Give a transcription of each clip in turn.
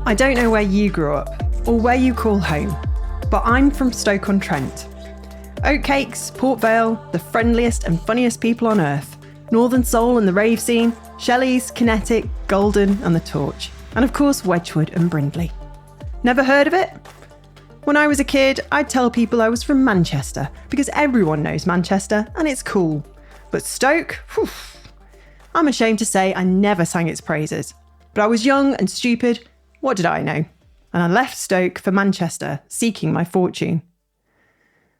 I don't know where you grew up or where you call home, but I'm from Stoke-on-Trent. Oatcakes, Port Vale, the friendliest and funniest people on earth. Northern Soul and the rave scene, Shelleys, Kinetic, Golden and the Torch. And of course, Wedgwood and Brindley. Never heard of it? When I was a kid, I'd tell people I was from Manchester because everyone knows Manchester and it's cool. But Stoke? Whew, I'm ashamed to say I never sang its praises. But I was young and stupid. What did I know? And I left Stoke for Manchester, seeking my fortune.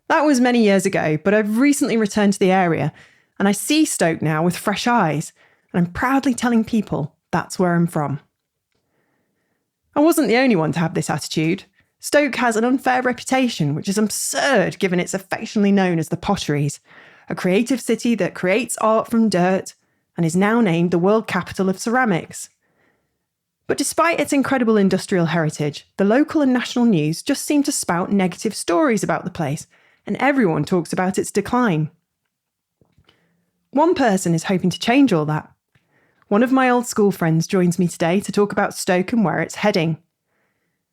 That was many years ago, but I've recently returned to the area and I see Stoke now with fresh eyes, and I'm proudly telling people that's where I'm from. I wasn't the only one to have this attitude. Stoke has an unfair reputation, which is absurd given it's affectionately known as the Potteries, a creative city that creates art from dirt and is now named the world capital of ceramics. But despite its incredible industrial heritage, the local and national news just seem to spout negative stories about the place, and everyone talks about its decline. One person is hoping to change all that. One of my old school friends joins me today to talk about Stoke and where it's heading.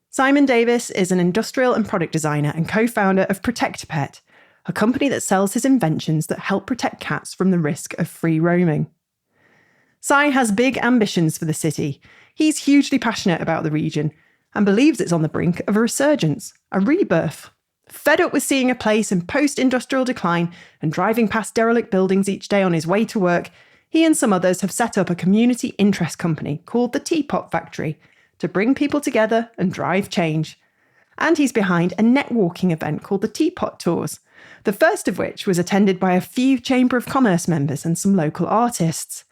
Simon Davies is an industrial and product designer and co-founder of Protect Pet, a company that sells his inventions that help protect cats from the risk of free roaming. Si has big ambitions for the city. He's hugely passionate about the region and believes it's on the brink of a resurgence, a rebirth. Fed up with seeing a place in post-industrial decline and driving past derelict buildings each day on his way to work, he and some others have set up a community interest company called the Teapot Factory to bring people together and drive change. And he's behind a networking event called the Teapot Tours, the first of which was attended by a few Chamber of Commerce members and some local artists.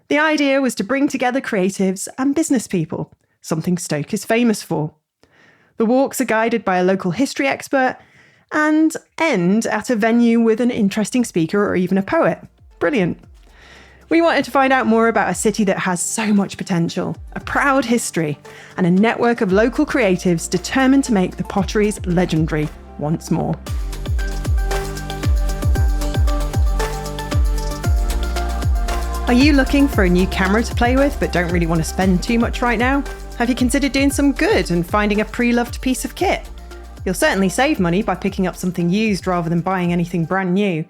The idea was to bring together creatives and business people, something Stoke is famous for. The walks are guided by a local history expert and end at a venue with an interesting speaker or even a poet. Brilliant. We wanted to find out more about a city that has so much potential, a proud history, and a network of local creatives determined to make the Potteries legendary once more. Are you looking for a new camera to play with but don't really want to spend too much right now? Have you considered doing some good and finding a pre-loved piece of kit? You'll certainly save money by picking up something used rather than buying anything brand new.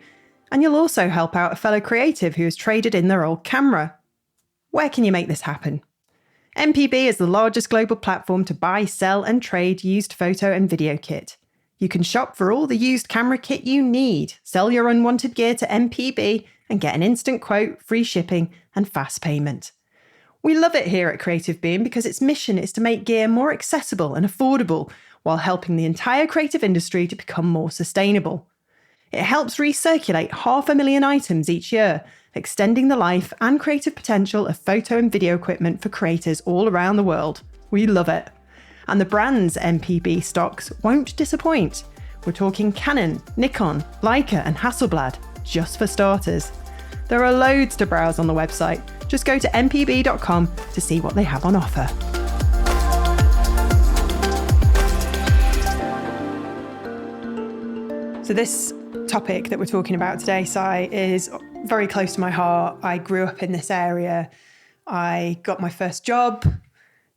And you'll also help out a fellow creative who has traded in their old camera. Where can you make this happen? MPB is the largest global platform to buy, sell and trade used photo and video kit. You can shop for all the used camera kit you need, sell your unwanted gear to MPB and get an instant quote, free shipping and fast payment. We love it here at Creative Being because its mission is to make gear more accessible and affordable while helping the entire creative industry to become more sustainable. It helps recirculate 500,000 items each year, extending the life and creative potential of photo and video equipment for creators all around the world. We love it. And the brands MPB stocks won't disappoint. We're talking Canon, Nikon, Leica and Hasselblad, just for starters. There are loads to browse on the website. Just go to mpb.com to see what they have on offer. So this topic that we're talking about today, Si, is very close to my heart. I grew up in this area. I got my first job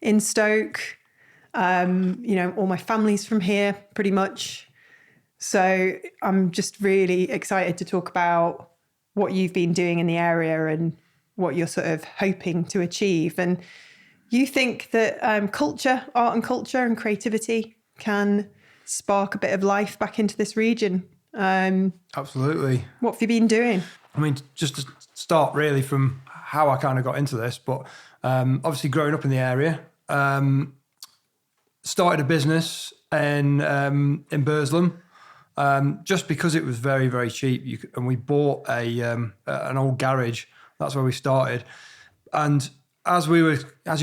in Stoke. All my family's from here, pretty much. So I'm just really excited to talk about what you've been doing in the area and what you're sort of hoping to achieve. And you think that art and culture and creativity can spark a bit of life back into this region. Absolutely. What have you been doing? I mean, just to start really from how I kind of got into this, but obviously growing up in the area, started a business in Burslem, just because it was very, very cheap. And we bought an old garage. That's where we started. And as you're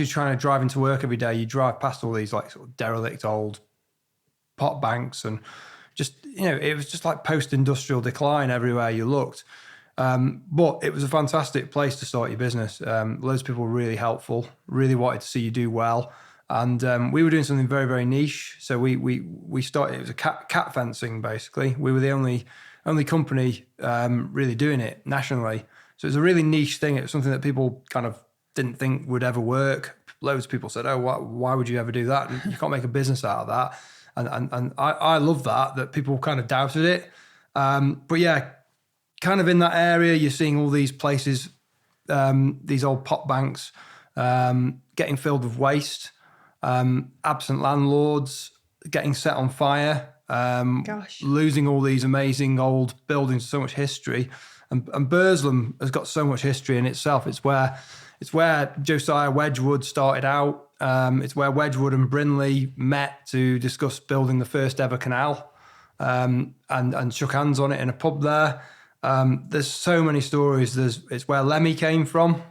trying to drive into work every day, you drive past all these like sort of derelict old pot banks and just, it was just like post-industrial decline everywhere you looked. But it was a fantastic place to start your business. Loads of people were really helpful, really wanted to see you do well. And we were doing something very, very niche. So we started, it was a cat fencing, basically. We were the only company really doing it nationally. So it was a really niche thing. It was something that people kind of didn't think would ever work. Loads of people said, "Oh, why would you ever do that? You can't make a business out of that." And I love that people kind of doubted it. But yeah, kind of in that area, you're seeing all these places, these old pot banks, getting filled with waste, absent landlords getting set on fire, losing all these amazing old buildings, so much history. And Burslem has got so much history in itself. It's where Josiah Wedgwood started out. It's where Wedgwood and Brindley met to discuss building the first ever canal, and shook hands on it in a pub there. There's so many stories. It's where Lemmy came from.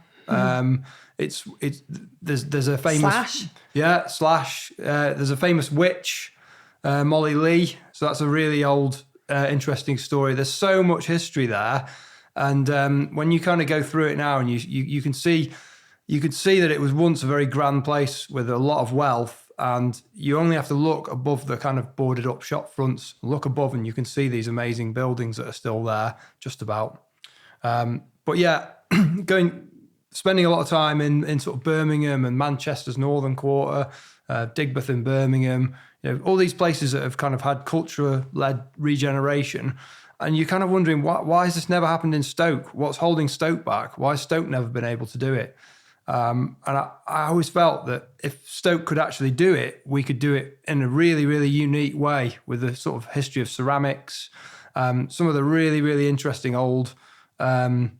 There's a famous Slash. There's a famous witch, Molly Lee. So that's a really old, interesting story. There's so much history there, and when you kind of go through it now, and you can see that it was once a very grand place with a lot of wealth, and you only have to look above the kind of boarded up shop fronts, look above, and you can see these amazing buildings that are still there, just about. But yeah, spending a lot of time in sort of Birmingham and Manchester's northern quarter, Digbeth in Birmingham, all these places that have kind of had culture-led regeneration. And you're kind of wondering, why has this never happened in Stoke? What's holding Stoke back? Why has Stoke never been able to do it? And I always felt that if Stoke could actually do it, we could do it in a really, really unique way with the sort of history of ceramics, some of the really, really interesting old pot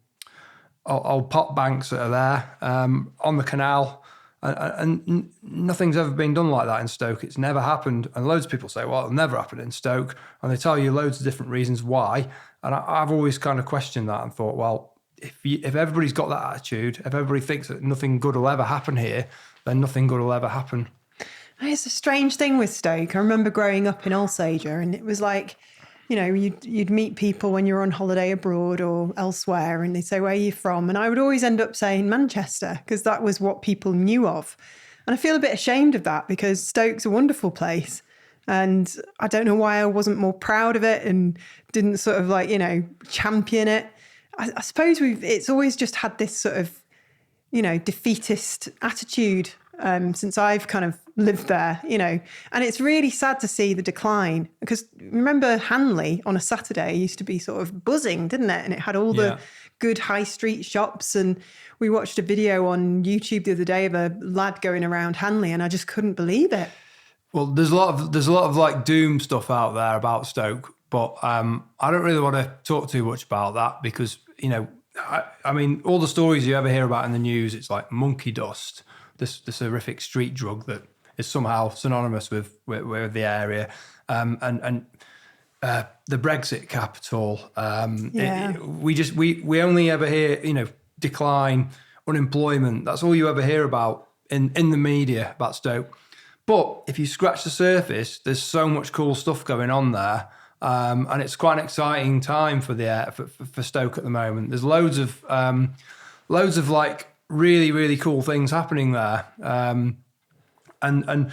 banks that are there on the canal. And nothing's ever been done like that in Stoke. It's never happened. And loads of people say, well, it'll never happen in Stoke. And they tell you loads of different reasons why. And I've always kind of questioned that and thought, well, if everybody's got that attitude, if everybody thinks that nothing good will ever happen here, then nothing good will ever happen. It's a strange thing with Stoke. I remember growing up in Alsager, and it was like, you'd meet people when you're on holiday abroad or elsewhere, and they'd say, where are you from? And I would always end up saying Manchester, because that was what people knew of. And I feel a bit ashamed of that, because Stoke's a wonderful place. And I don't know why I wasn't more proud of it and didn't sort of champion it. I suppose it's always just had this sort of, defeatist attitude since I've kind of lived there, and it's really sad to see the decline, because remember Hanley on a Saturday used to be sort of buzzing, didn't it? And it had all the good high street shops, and we watched a video on YouTube the other day of a lad going around Hanley, and I just couldn't believe it. Well, there's a lot of like doom stuff out there about Stoke, but I don't really want to talk too much about that, because I mean, all the stories you ever hear about in the news, it's like monkey dust, this horrific street drug that is somehow synonymous with the area, and the Brexit capital. We only ever hear decline, unemployment. That's all you ever hear about in the media about Stoke. But if you scratch the surface, there's so much cool stuff going on there. And it's quite an exciting time for Stoke at the moment. There's loads of like really, really cool things happening there. And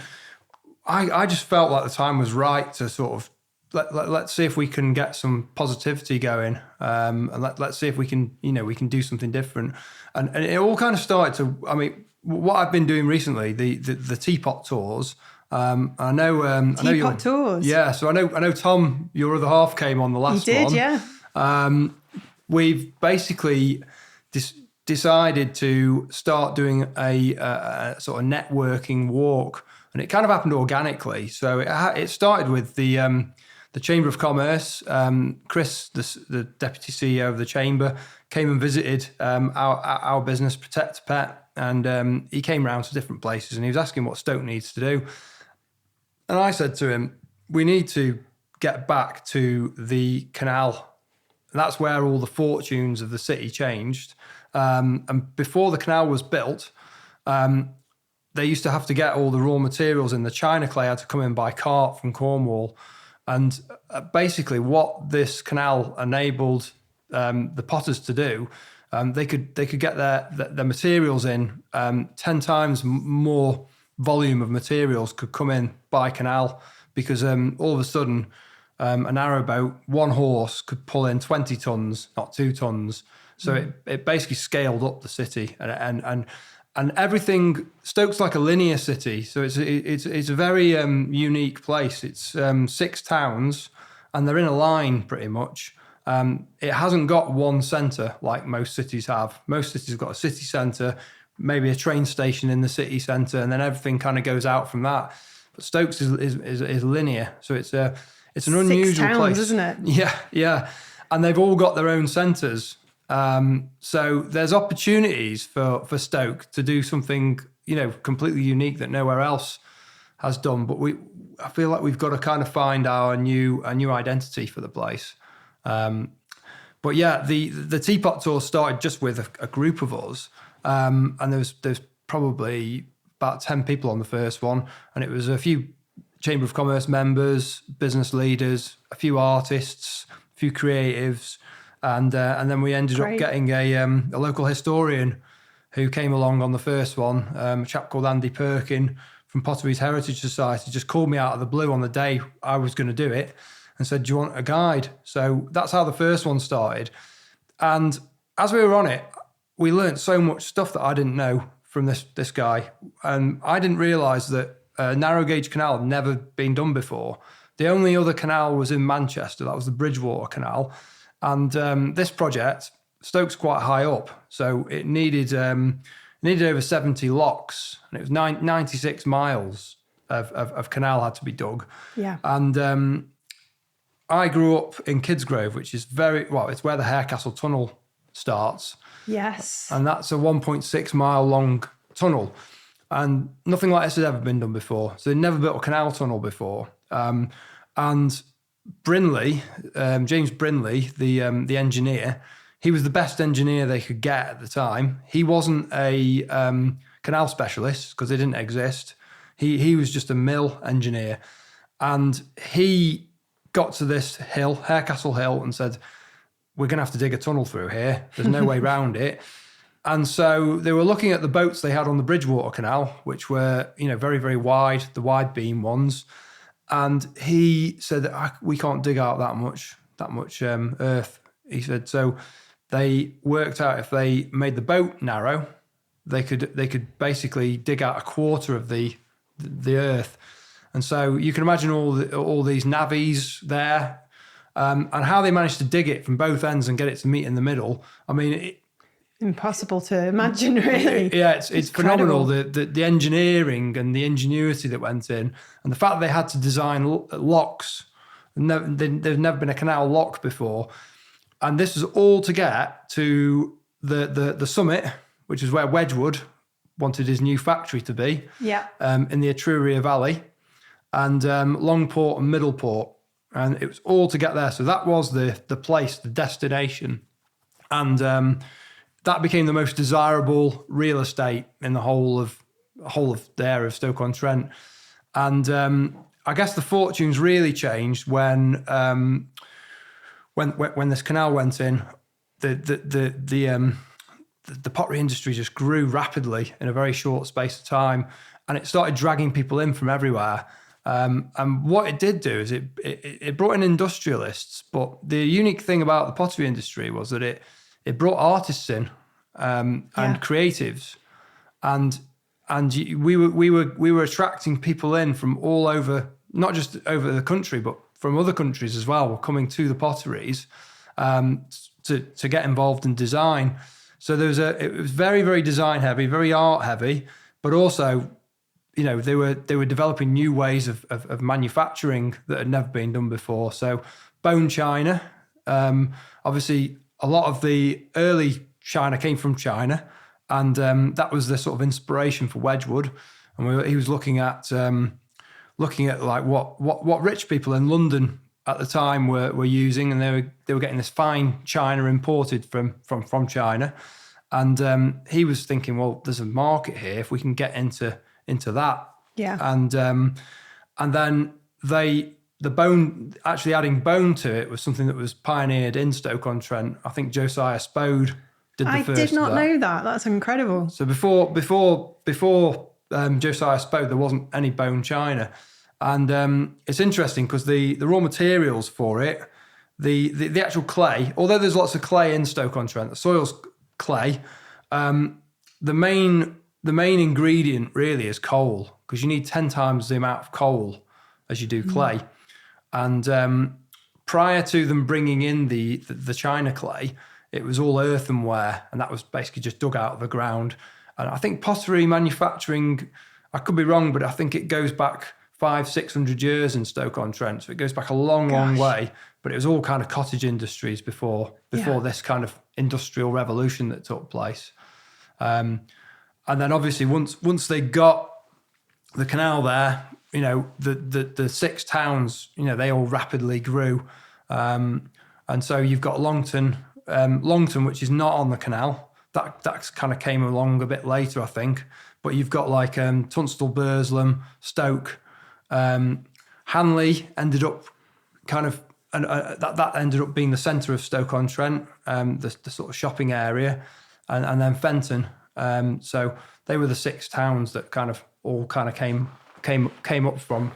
I just felt like the time was right to sort of let's see if we can get some positivity going. And let's see if we can do something different. And it all kind of started to, I mean, what I've been doing recently, the teapot tours. I know teapot tours. Yeah, so I know Tom, your other half, came on the last one. He did, yeah. We've basically decided to start doing a sort of networking walk, and it kind of happened organically. So it started with the Chamber of Commerce. Chris, the deputy CEO of the Chamber, came and visited our business, Protect a Pet, and he came around to different places, and he was asking what Stoke needs to do. And I said to him, we need to get back to the canal. And that's where all the fortunes of the city changed. And before the canal was built, they used to have to get all the raw materials in. The china clay had to come in by cart from Cornwall. And basically what this canal enabled the potters to do, they could get their materials in 10 times more volume of materials could come in by canal, because all of a sudden a narrowboat, one horse could pull in 20 tons, not 2 tons. So it basically scaled up the city, and and everything. Stoke's like a linear city, so it's a very unique place. It's 6 towns, and they're in a line pretty much. It hasn't got one centre like most cities have. Most cities have got a city centre, maybe a train station in the city centre, and then everything kind of goes out from that. But Stokes is linear, so it's an unusual 6 towns, place, isn't it? Yeah, and they've all got their own centres. So there's opportunities for Stoke to do something, completely unique that nowhere else has done. But I feel like we've got to kind of find our new identity for the place. But yeah, the Teapot Tour started just with a group of us, and there's probably about 10 people on the first one, and it was a few Chamber of Commerce members, business leaders, a few artists, a few creatives. And then we ended up getting a local historian who came along on the first one, a chap called Andy Perkin from Potteries Heritage Society, just called me out of the blue on the day I was going to do it and said, "Do you want a guide?" So that's how the first one started. And as we were on it, we learned so much stuff that I didn't know from this guy. And I didn't realise that a narrow gauge canal had never been done before. The only other canal was in Manchester. That was the Bridgewater Canal. And this project, Stoke's quite high up, so it needed over 70 locks, and it was 96 miles of canal had to be dug. Yeah. And I grew up in Kidsgrove, which is it's where the Harecastle Tunnel starts. Yes. And that's a 1.6 mile long tunnel, and nothing like this had ever been done before. So they'd never built a canal tunnel before, and Brindley, James Brindley, the engineer, he was the best engineer they could get at the time. He wasn't a canal specialist because they didn't exist. He was just a mill engineer. And he got to this hill, Harecastle Hill, and said, "We're going to have to dig a tunnel through here. There's no way around it." And so they were looking at the boats they had on the Bridgewater Canal, which were, very, very wide, the wide beam ones. And he said, "We can't dig out that much earth." He said, so they worked out if they made the boat narrow, they could basically dig out a quarter of the earth. And so you can imagine all these navvies there, and how they managed to dig it from both ends and get it to meet in the middle. I mean, impossible to imagine, really. Yeah, it's phenomenal, the engineering and the ingenuity that went in, and the fact that they had to design locks. There's never been a canal lock before, and this was all to get to the summit, which is where Wedgwood wanted his new factory to be. Yeah. In the Etruria Valley, and Longport and Middleport, and it was all to get there. So that was the place, the destination, and that became the most desirable real estate in the whole of the area of Stoke-on-Trent. And I guess the fortunes really changed when this canal went in. The pottery industry just grew rapidly in a very short space of time, and it started dragging people in from everywhere. And what it did do is it brought in industrialists, but the unique thing about the pottery industry was that it brought artists in and creatives, and we were attracting people in from all over, not just over the country, but from other countries as well, were coming to the potteries to get involved in design. So it was very, very design heavy, very art heavy, but also, they were developing new ways of manufacturing that had never been done before. So bone china, obviously a lot of the early china came from China, and that was the sort of inspiration for Wedgwood. And he was looking at like what rich people in London at the time were using, and they were getting this fine china imported from China. And he was thinking, well, there's a market here if we can get into that. Yeah. And then the bone, actually adding bone to it, was something that was pioneered in Stoke-on-Trent. I think Josiah Spode did the first. I did not know that. That's incredible. So before Josiah Spode, there wasn't any bone china. And it's interesting because the raw materials for it, the actual clay, although there's lots of clay in Stoke-on-Trent, the soil's clay, the main the main ingredient really is coal, because you need 10 times the amount of coal as you do clay. And prior to them bringing in the China clay, it was all earthenware, and that was basically just dug out of the ground. And I think pottery manufacturing, I could be wrong, but I think it goes back 500-600 years in Stoke-on-Trent. So it goes back a long way, but it was all kind of cottage industries before this kind of industrial revolution that took place. And then obviously once they got the canal there, the 6 towns, they all rapidly grew. And so you've got Longton, which is not on the canal. That kind of came along a bit later, I think. But you've got like Tunstall, Burslem, Stoke. Hanley ended up kind of, and that ended up being the centre of Stoke-on-Trent, the sort of shopping area, and then Fenton. So they were the 6 towns that kind of all kind of came up from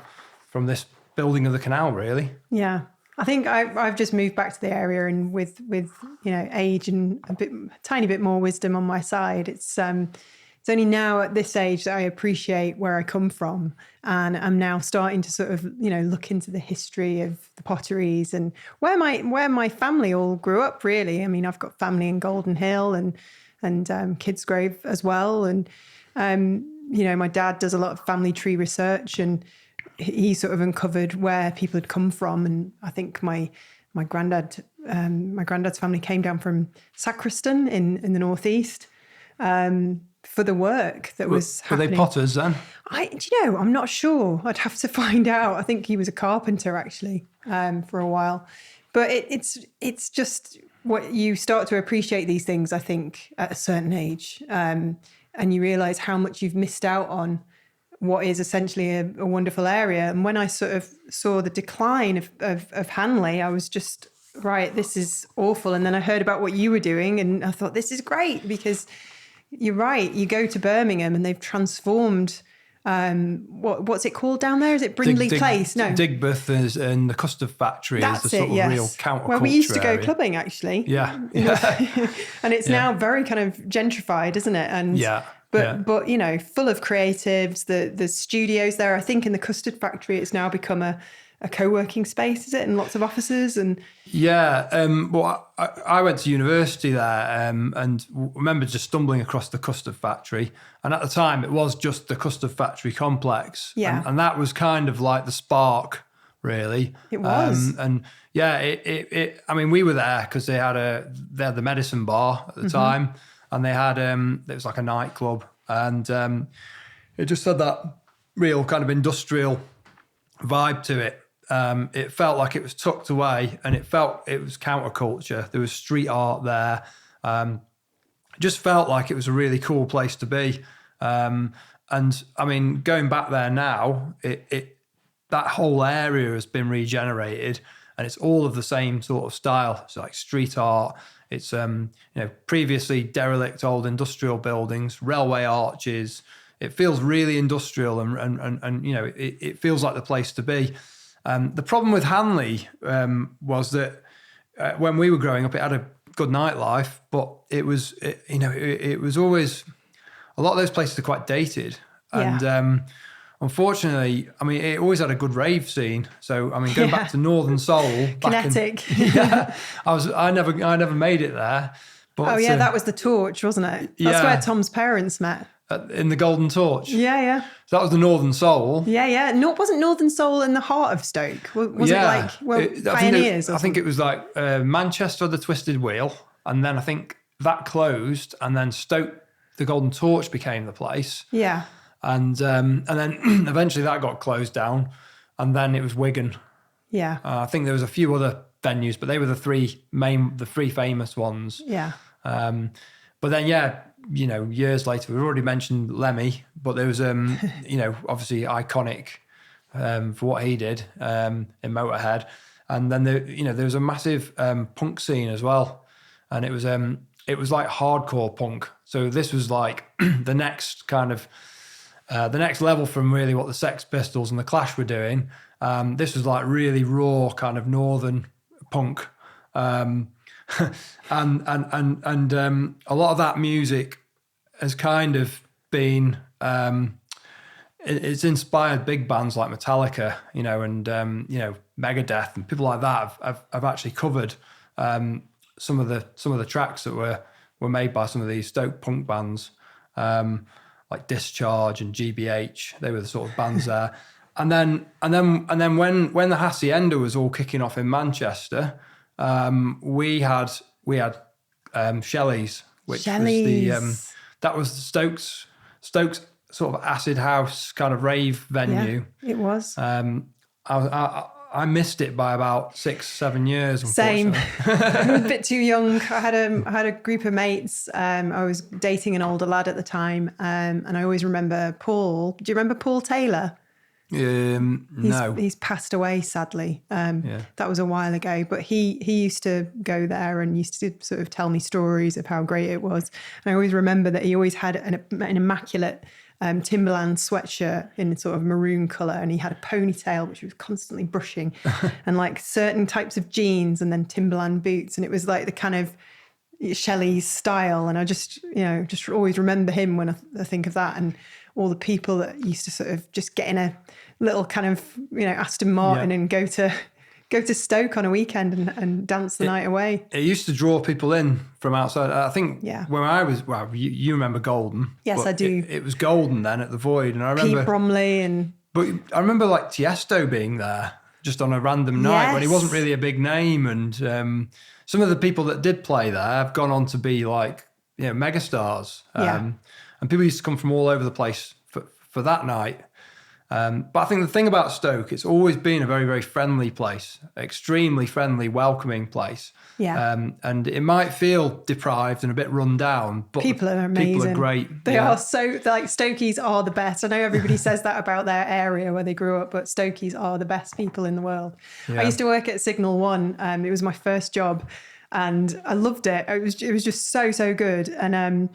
this building of the canal, really. Yeah. I think I've just moved back to the area, and with age and a tiny bit more wisdom on my side, it's only now at this age that I appreciate where I come from, and I'm now starting to sort of look into the history of the Potteries and where my family all grew up. Really, I mean, I've got family in Golden Hill and Kidsgrove as well, and my dad does a lot of family tree research, and he sort of uncovered where people had come from. And I think my granddad's family came down from Sacriston in the northeast for the work that was happening. Were they potters then? I'm not sure. I'd have to find out. I think he was a carpenter actually for a while. But it's just what you start to appreciate these things, I think, at a certain age, and you realise how much you've missed out on what is essentially a wonderful area. And when I sort of saw the decline of Hanley, I was just, right, this is awful. And then I heard about what you were doing, and I thought, this is great, because you're right. You go to Birmingham and they've transformed. What's it called down there? Is it Brindley Place? No, Digbeth and the custard factory is the sort of real counterculture. Well, we used to go area. Clubbing actually. Yeah. And it's now very kind of gentrified, isn't it? And But full of creatives. The studios there. I think in the custard factory, it's now become a co-working space, is it? And lots of offices and. Yeah. Well, I went to university there, and remember just stumbling across the custard factory. And at the time, it was just the custard factory complex. Yeah. And that was kind of like the spark, really. It was. And yeah, I mean, we were there because they had the medicine bar at the time. And they had, it was like a nightclub, and it just had that real kind of industrial vibe to it. It felt like it was tucked away, and it was counterculture. There was street art there. It just felt like it was a really cool place to be. And I mean, going back there now, that whole area has been regenerated, and it's all of the same sort of style. It's like street art. It's previously derelict old industrial buildings, railway arches. It feels really industrial, and it feels like the place to be. The problem with Hanley was that when we were growing up, it had a good nightlife, but it was always, a lot of those places are quite dated, and unfortunately, I mean, it always had a good rave scene. So, I mean, going back to Northern Soul, Kinetic. I never made it there. But, that was the Torch, wasn't it? That's where Tom's parents met. In the Golden Torch. Yeah. So that was the Northern Soul. Yeah. Wasn't Northern Soul in the heart of Stoke? Was it like pioneers? I think it was like Manchester, the Twisted Wheel, and then I think that closed, and then Stoke, the Golden Torch became the place. Yeah. And then eventually that got closed down, and then it was Wigan. Yeah. I think there was a few other venues, but they were the three famous ones. Yeah. But then, years later, we've already mentioned Lemmy, but there was, obviously iconic for what he did in Motorhead. And then, there was a massive punk scene as well. And it was like hardcore punk. So this was like the next kind of, the next level from really what the Sex Pistols and the Clash were doing. This was like really raw kind of northern punk. And a lot of that music has kind of been, it's inspired big bands like Metallica, you know, and Megadeth and people like that. I've actually covered some of the tracks that were made by some of these Stoke punk bands, like Discharge and GBH. They were the sort of bands there. And then when the Hacienda was all kicking off in Manchester, we had Shelleys, which was that was Stoke's sort of acid house kind of rave venue. Yeah, it was. I missed it by about 6-7 years. Same. I was a bit too young. I had a group of mates. I was dating an older lad at the time, and I always remember Paul. Do you remember Paul Taylor? No. He's passed away, sadly. That was a while ago, but he used to go there and used to sort of tell me stories of how great it was. And I always remember that he always had an immaculate Timberland sweatshirt in sort of maroon colour, and he had a ponytail which he was constantly brushing, and like certain types of jeans, and then Timberland boots, and it was like the kind of Shelleys style. And I just always remember him when I think of that, and all the people that used to sort of just get in a little kind of Aston Martin and go to Stoke on a weekend and dance the night away. It used to draw people in from outside. I think when I was, you remember Golden. Yes, I do. It was Golden then at the Void. And I remember Pete Bromley But I remember like Tiesto being there just on a random night when he wasn't really a big name. And some of the people that did play there have gone on to be like, megastars. And people used to come from all over the place for that night. But I think the thing about Stoke, it's always been a very, very friendly place, extremely friendly, welcoming place. Yeah. And it might feel deprived and a bit run down, but people are amazing. People are great. They are so, like, Stokies are the best. I know everybody says that about their area where they grew up, but Stokies are the best people in the world. Yeah. I used to work at Signal One. It was my first job and I loved it. It was just so good. And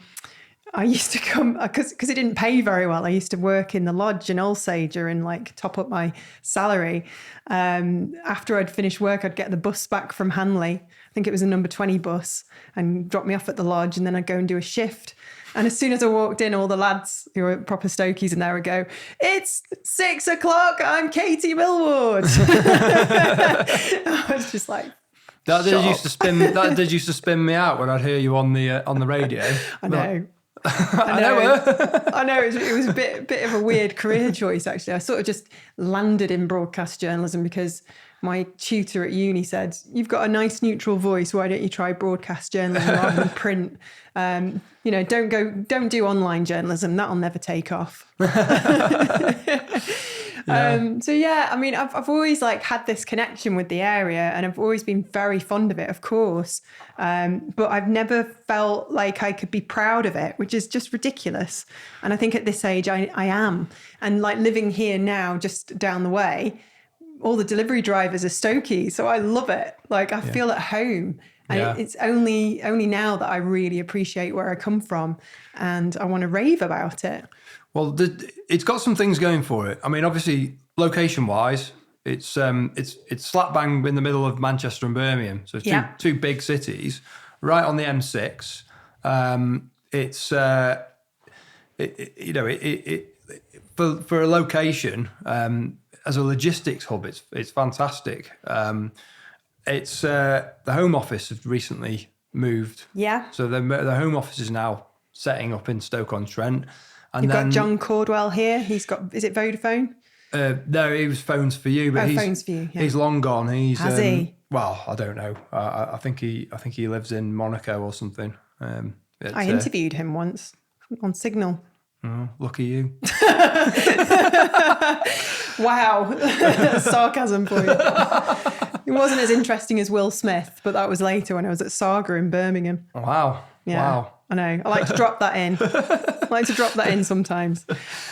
I used to come, because it didn't pay very well, I used to work in the lodge in Alsager and like top up my salary. After I'd finished work, I'd get the bus back from Hanley. I think it was a number 20 bus, and drop me off at the lodge, and then I'd go and do a shift. And as soon as I walked in, all the lads who were proper Stokies in there would go, "It's 6 o'clock, I'm Katie Millward." I was just like, that did used to spin me out when I'd hear you on the radio. I know. I know her. I know it was a bit of a weird career choice, actually. I sort of just landed in broadcast journalism because my tutor at uni said, "You've got a nice neutral voice. Why don't you try broadcast journalism rather than print? Don't do online journalism. That'll never take off." I've always like had this connection with the area, and I've always been very fond of it, of course. But I've never felt like I could be proud of it, which is just ridiculous. And I think at this age I am. And like living here now, just down the way, all the delivery drivers are Stokies, so I love it. Like I feel at home. And it's only now that I really appreciate where I come from, and I want to rave about it. Well, it's got some things going for it. I mean, obviously, location-wise, it's slap bang in the middle of Manchester and Birmingham, so it's two big cities, right on the M6. For a location as a logistics hub, it's fantastic. It's the Home Office have recently moved. Yeah. So the Home Office is now setting up in Stoke-on-Trent. And You've got John Cordwell here. He's got, is it Vodafone? No, he was Phones for You, but Phones for You. Yeah. He's long gone. Has he? Well, I don't know. I think he lives in Monaco or something. I interviewed him once on Signal. Oh, lucky you. Wow. Sarcasm for you. It wasn't as interesting as Will Smith, but that was later when I was at Saga in Birmingham. Wow. Yeah. Wow. I know. I like to drop that in. I like to drop that in sometimes.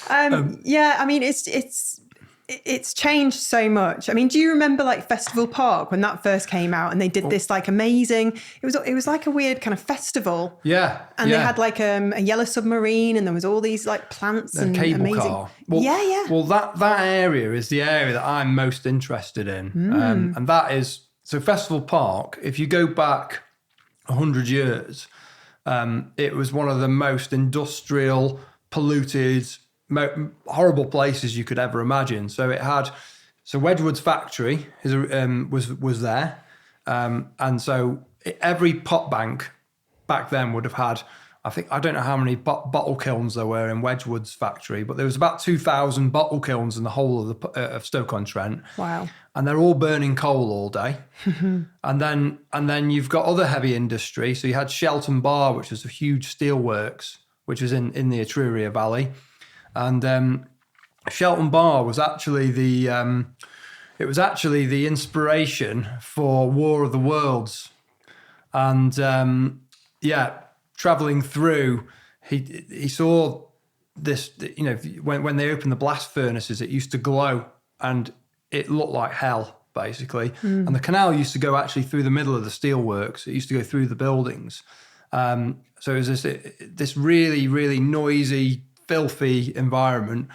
I mean, it's changed so much. I mean, do you remember like Festival Park when that first came out and they did this like amazing, it was like a weird kind of festival. Yeah. And they had like a yellow submarine and there was all these like plants and cable amazing. Car. Well, Well, that area is the area that I'm most interested in. And that is, so Festival Park, if you go back 100 years, it was one of the most industrial polluted, horrible places you could ever imagine. So Wedgwood's factory was there, and so every pot bank back then would have had, I don't know how many bottle kilns there were in Wedgwood's factory, but there was about 2,000 bottle kilns in the whole of Stoke-on-Trent. Wow. And they're all burning coal all day. and then you've got other heavy industry. So you had Shelton Bar, which was a huge steelworks, which was in the Etruria Valley. And Shelton Bar was actually the inspiration for War of the Worlds. And traveling through, he saw this, when they opened the blast furnaces, it used to glow and it looked like hell, basically. And the canal used to go actually through the middle of the steelworks. It used to go through the buildings. So it was this really, really noisy, filthy environment.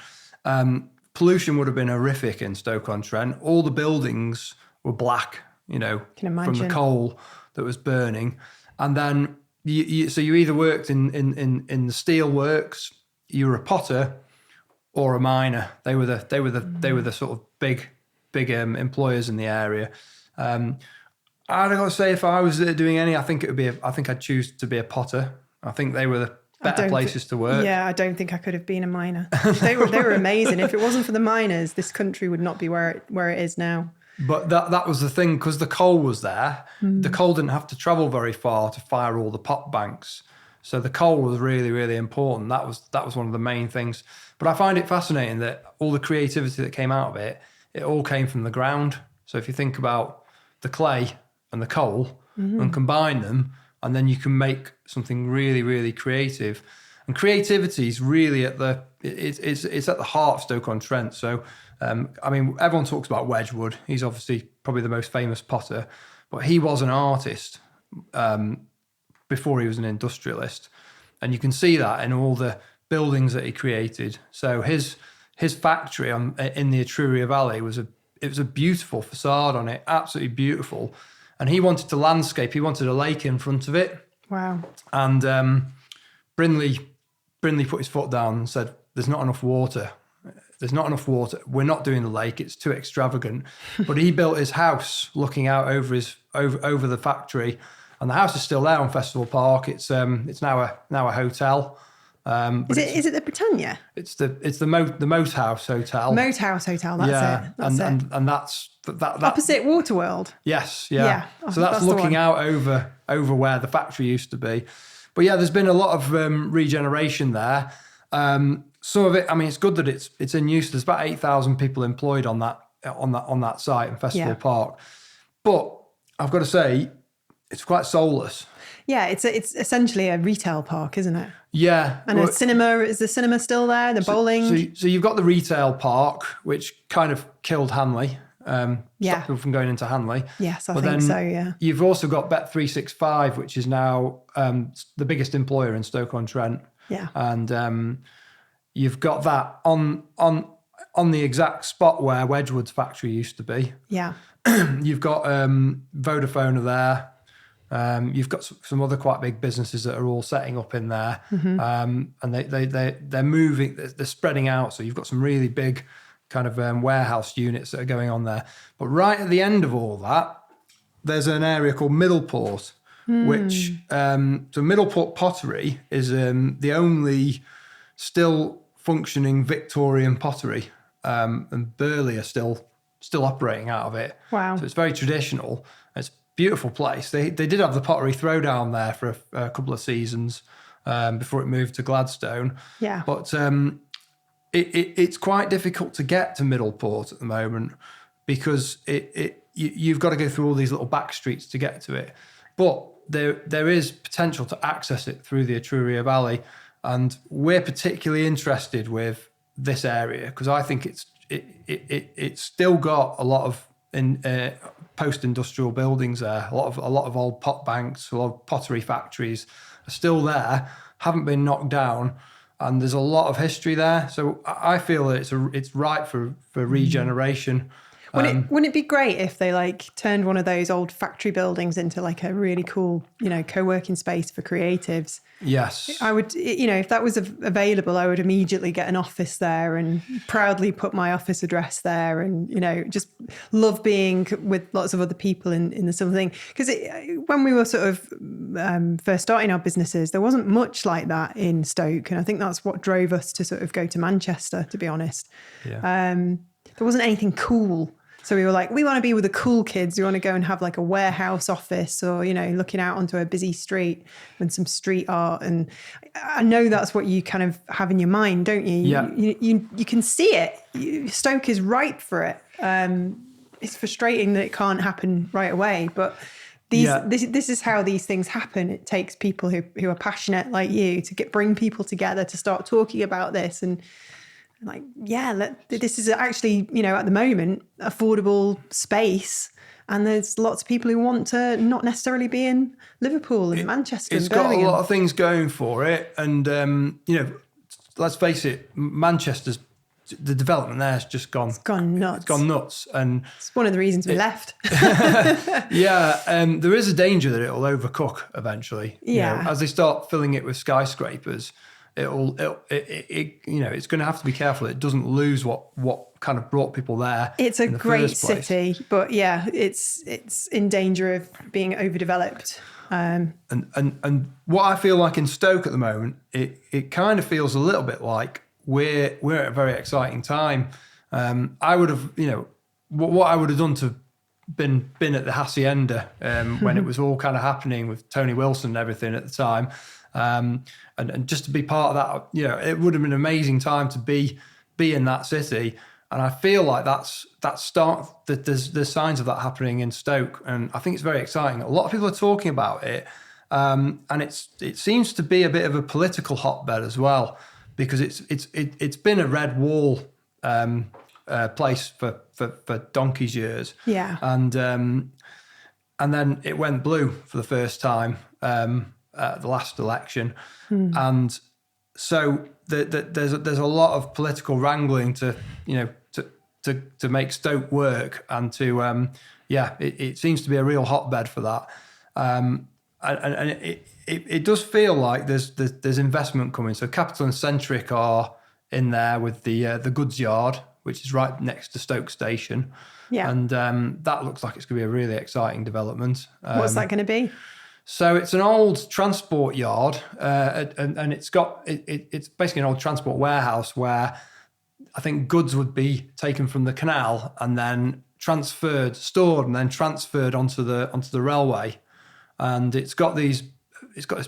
Pollution would have been horrific in Stoke-on-Trent. All the buildings were black, from the coal that was burning. And then so you either worked in the steel works, you were a potter, or a miner. They were the sort of big employers in the area. I'd got to say, if I was doing any, I think I'd choose to be a potter. I think they were the better places to work. Yeah, I don't think I could have been a miner. They were amazing. If it wasn't for the miners, this country would not be where it is now. But that was the thing, because the coal was there. The coal didn't have to travel very far to fire all the pot banks. So the coal was really, really important. That was one of the main things. But I find it fascinating that all the creativity that came out of it all came from the ground. So if you think about the clay and the coal and combine them, and then you can make something really, really creative. And creativity is really it's at the heart of Stoke-on-Trent. So, everyone talks about Wedgwood. He's obviously probably the most famous potter, but he was an artist before he was an industrialist. And you can see that in all the buildings that he created. So his factory in the Etruria Valley was a beautiful facade on it, absolutely beautiful. And he wanted to landscape. He wanted a lake in front of it. Wow. And Brindley put his foot down and said, "There's not enough water. There's not enough water. We're not doing the lake. It's too extravagant." But he built his house looking out over the factory, and the house is still there on Festival Park. It's now a hotel. Is it the Britannia? It's the Moat House Hotel. Moat House Hotel. That's it. That's it. And that's that opposite Waterworld. Yes, yeah. So that's looking out over where the factory used to be. But yeah, there's been a lot of regeneration there. Some of it, it's good that it's in use. There's about 8,000 people employed on that site in Festival Park. But I've got to say, it's quite soulless. Yeah, it's essentially a retail park, isn't it? Yeah. And a cinema, is the cinema still there? The bowling? So you've got the retail park, which kind of killed Hanley. Stopped people from going into Hanley. Yes, I think so, yeah. You've also got Bet365, which is now the biggest employer in Stoke-on-Trent. Yeah. And you've got that on the exact spot where Wedgwood's factory used to be. Yeah. You've got Vodafone are there. You've got some other quite big businesses that are all setting up in there, and they're moving, they're spreading out. So you've got some really big kind of warehouse units that are going on there. But right at the end of all that, there's an area called Middleport, which so Middleport Pottery is the only still functioning Victorian pottery, and Burley are still operating out of it. Wow! So it's very traditional. It's a beautiful place. They did have the pottery throwdown there for a couple of seasons before it moved to Gladstone. Yeah, but it's quite difficult to get to Middleport at the moment because you've got to go through all these little back streets to get to it. But there is potential to access it through the Etruria Valley, and we're particularly interested with this area because I think it's still got a lot of post-industrial buildings there. A lot of old pot banks, a lot of pottery factories are still there, haven't been knocked down, and there's a lot of history there. So I feel that it's ripe for regeneration. Wouldn't it be great if they like turned one of those old factory buildings into like a really cool, co-working space for creatives? Yes. I would, if that was available, I would immediately get an office there and proudly put my office address there, and just love being with lots of other people in the sort of thing. Because when we were sort of first starting our businesses, there wasn't much like that in Stoke, and I think that's what drove us to sort of go to Manchester, to be honest. Yeah. There wasn't anything cool. So we were like, we want to be with the cool kids. We want to go and have like a warehouse office, or, looking out onto a busy street with some street art. And I know that's what you kind of have in your mind, don't you? Yeah. You can see it. Stoke is ripe for it. It's frustrating that it can't happen right away, but this is how these things happen. It takes people who are passionate like you to bring people together to start talking about this. And like, this is actually, at the moment, affordable space. And there's lots of people who want to not necessarily be in Liverpool and Manchester and Birmingham. It's got a lot of things going for it. And, let's face it, Manchester's, the development there has just gone... It's gone nuts. It's gone nuts. And it's one of the reasons we left. There is a danger that it'll overcook eventually. Yeah. As they start filling it with skyscrapers, it's going to have to be careful it doesn't lose what kind of brought people there. It's a great city, but it's in danger of being overdeveloped. And what I feel like in Stoke at the moment, it kind of feels a little bit like we're at a very exciting time. I would have, what I would have done to been at the Hacienda when it was all kind of happening with Tony Wilson and everything at the time. And just to be part of that, it would have been an amazing time to be in that city. And I feel like there's signs of that happening in Stoke, and I think it's very exciting. A lot of people are talking about it, and it seems to be a bit of a political hotbed as well, because it's been a red wall place for donkey's years. Yeah, and then it went blue for the first time. The last election, and so there's a lot of political wrangling to make Stoke work, and to it seems to be a real hotbed for that, and it does feel like there's investment coming. So Capital and Centric are in there with the goods yard, which is right next to Stoke Station, and that looks like it's going to be a really exciting development. What's that going to be? So it's an old transport yard, and it's basically an old transport warehouse where I think goods would be taken from the canal and then stored and then transferred onto the railway. And it's got this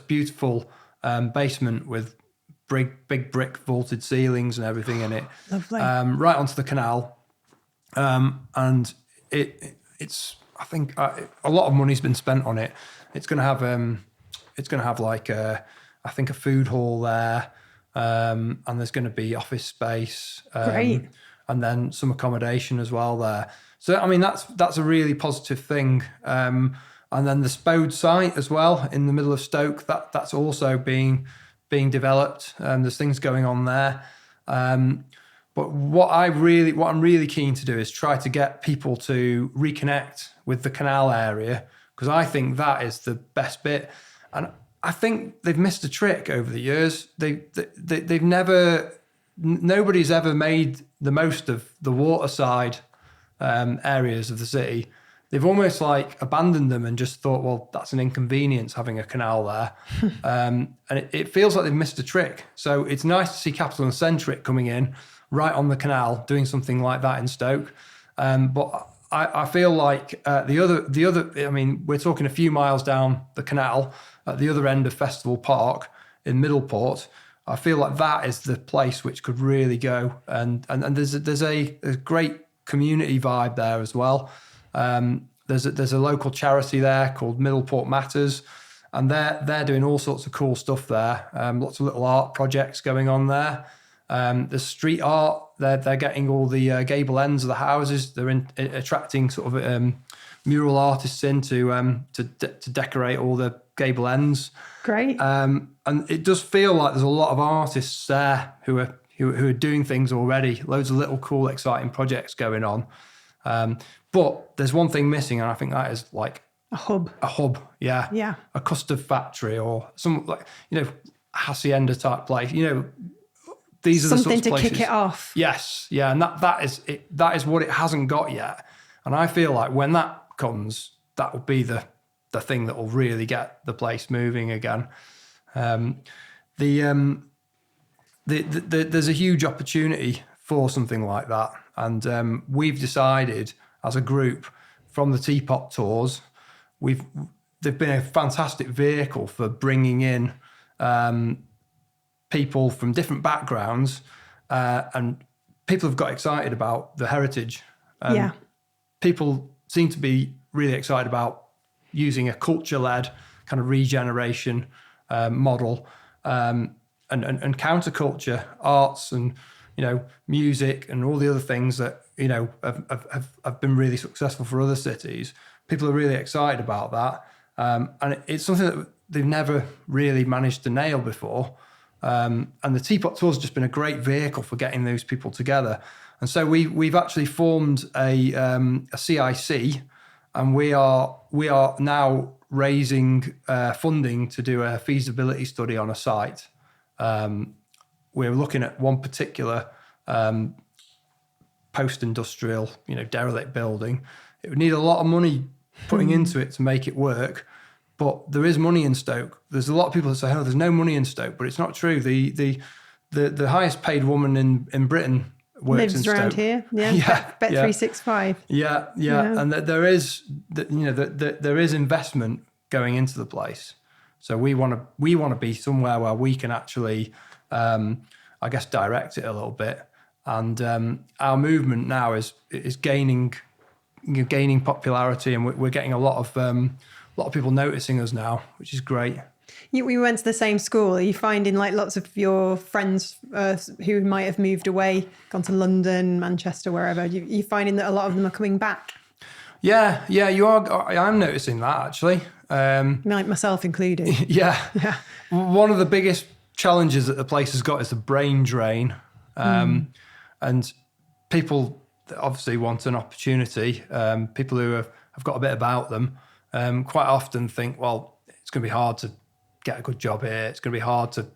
beautiful basement with big brick vaulted ceilings and everything in it. Lovely. Right onto the canal, and it's I think a lot of money's been spent on it. It's going to have like I think a food hall there, and there's going to be office space, Great. And then some accommodation as well there. So I mean that's a really positive thing. And then the Spout site as well in the middle of Stoke, that's also being developed. There's things going on there. But what I'm really keen to do is try to get people to reconnect with the canal area, because I think that is the best bit. And I think they've missed a trick over the years. Nobody's ever made the most of the waterside areas of the city. They've almost like abandoned them and just thought, well, that's an inconvenience having a canal there. And it feels like they've missed a trick. So it's nice to see Capital and Centric coming in right on the canal, doing something like that in Stoke. But I feel like the other, I mean, we're talking a few miles down the canal at the other end of Festival Park in Middleport. I feel like that is the place which could really go. And there's a great community vibe there as well. There's a local charity there called Middleport Matters, and they're doing all sorts of cool stuff there. Lots of little art projects going on there. There's street art. They're getting all the gable ends of the houses. They're attracting sort of mural artists in to decorate all the gable ends. Great. And it does feel like there's a lot of artists there who are doing things already. Loads of little cool, exciting projects going on. But there's one thing missing, and I think that is like A hub. Yeah. Yeah. A custard factory or some like, hacienda type place. These are the sorts Something of to places. kick it off. Yes. Yeah. And that is it. That is what it hasn't got yet. And I feel like when that comes, that will be the thing that will really get the place moving again. There's a huge opportunity for something like that. And we've decided as a group from the Teapot Tours, they've been a fantastic vehicle for bringing in people from different backgrounds, and people have got excited about the heritage. People seem to be really excited about using a culture-led kind of regeneration model, and counterculture arts and music and all the other things that have been really successful for other cities. People are really excited about that, and it's something that they've never really managed to nail before. And the Teapot Tour's just been a great vehicle for getting those people together. And so we've actually formed a CIC, and we are now raising funding to do a feasibility study on a site. We're looking at one particular post-industrial, derelict building. It would need a lot of money putting into it to make it work, but there is money in Stoke. There's a lot of people that say, "Oh, there's no money in Stoke," but it's not true. The highest paid woman in Britain works lives in around Stoke. here. Bet 365. Yeah, and there is there is investment going into the place. So we want to be somewhere where we can actually, I guess, direct it a little bit. And our movement now is gaining popularity, and we're getting a lot of people noticing us now, which is great. We went to the same school. Are you finding like lots of your friends who might have moved away, gone to London, Manchester, wherever, you finding that a lot of them are coming back? Yeah, you are. I'm noticing that actually. Like myself included. Yeah. One of the biggest challenges that the place has got is the brain drain. And people obviously want an opportunity. People who have got a bit about them quite often think, well, it's going to be hard to get a good job here. It's going to be hard to,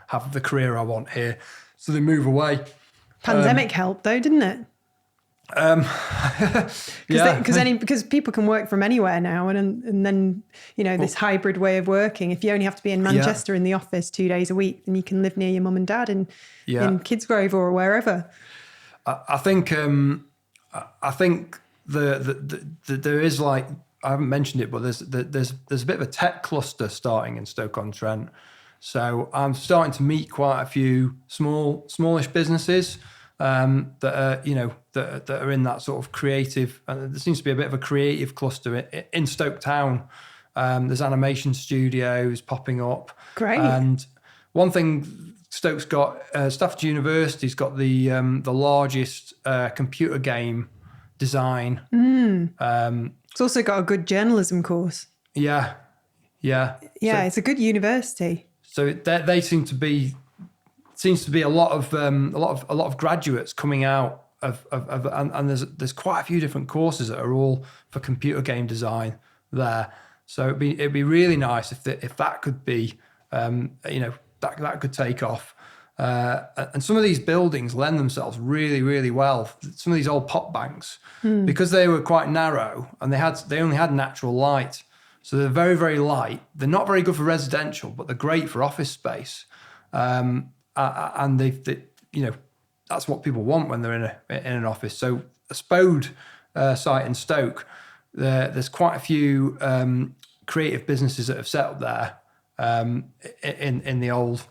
have the career I want here. So they move away. Pandemic helped though, didn't it? Because people can work from anywhere now, and then this hybrid way of working. If you only have to be in Manchester in the office 2 days a week, then you can live near your mum and dad in Kidsgrove or wherever. I think there is, like, I haven't mentioned it, but there's a bit of a tech cluster starting in Stoke-on-Trent. So I'm starting to meet quite a few smallish businesses that are in that sort of creative. There seems to be a bit of a creative cluster in Stoke Town. There's animation studios popping up. Great. And one thing Stoke's got, Stafford University's got the largest computer game design. It's also got a good journalism course. Yeah. It's a good university. So they seems to be a lot of graduates coming out and there's quite a few different courses that are all for computer game design there. So it'd be really nice if that could be that could take off. And some of these buildings lend themselves really, really well. Some of these old pot banks, because they were quite narrow and they only had natural light. So they're very, very light. They're not very good for residential, but they're great for office space. And they that's what people want when they're in an office. So a spout site in Stoke, there's quite a few creative businesses that have set up there. In the old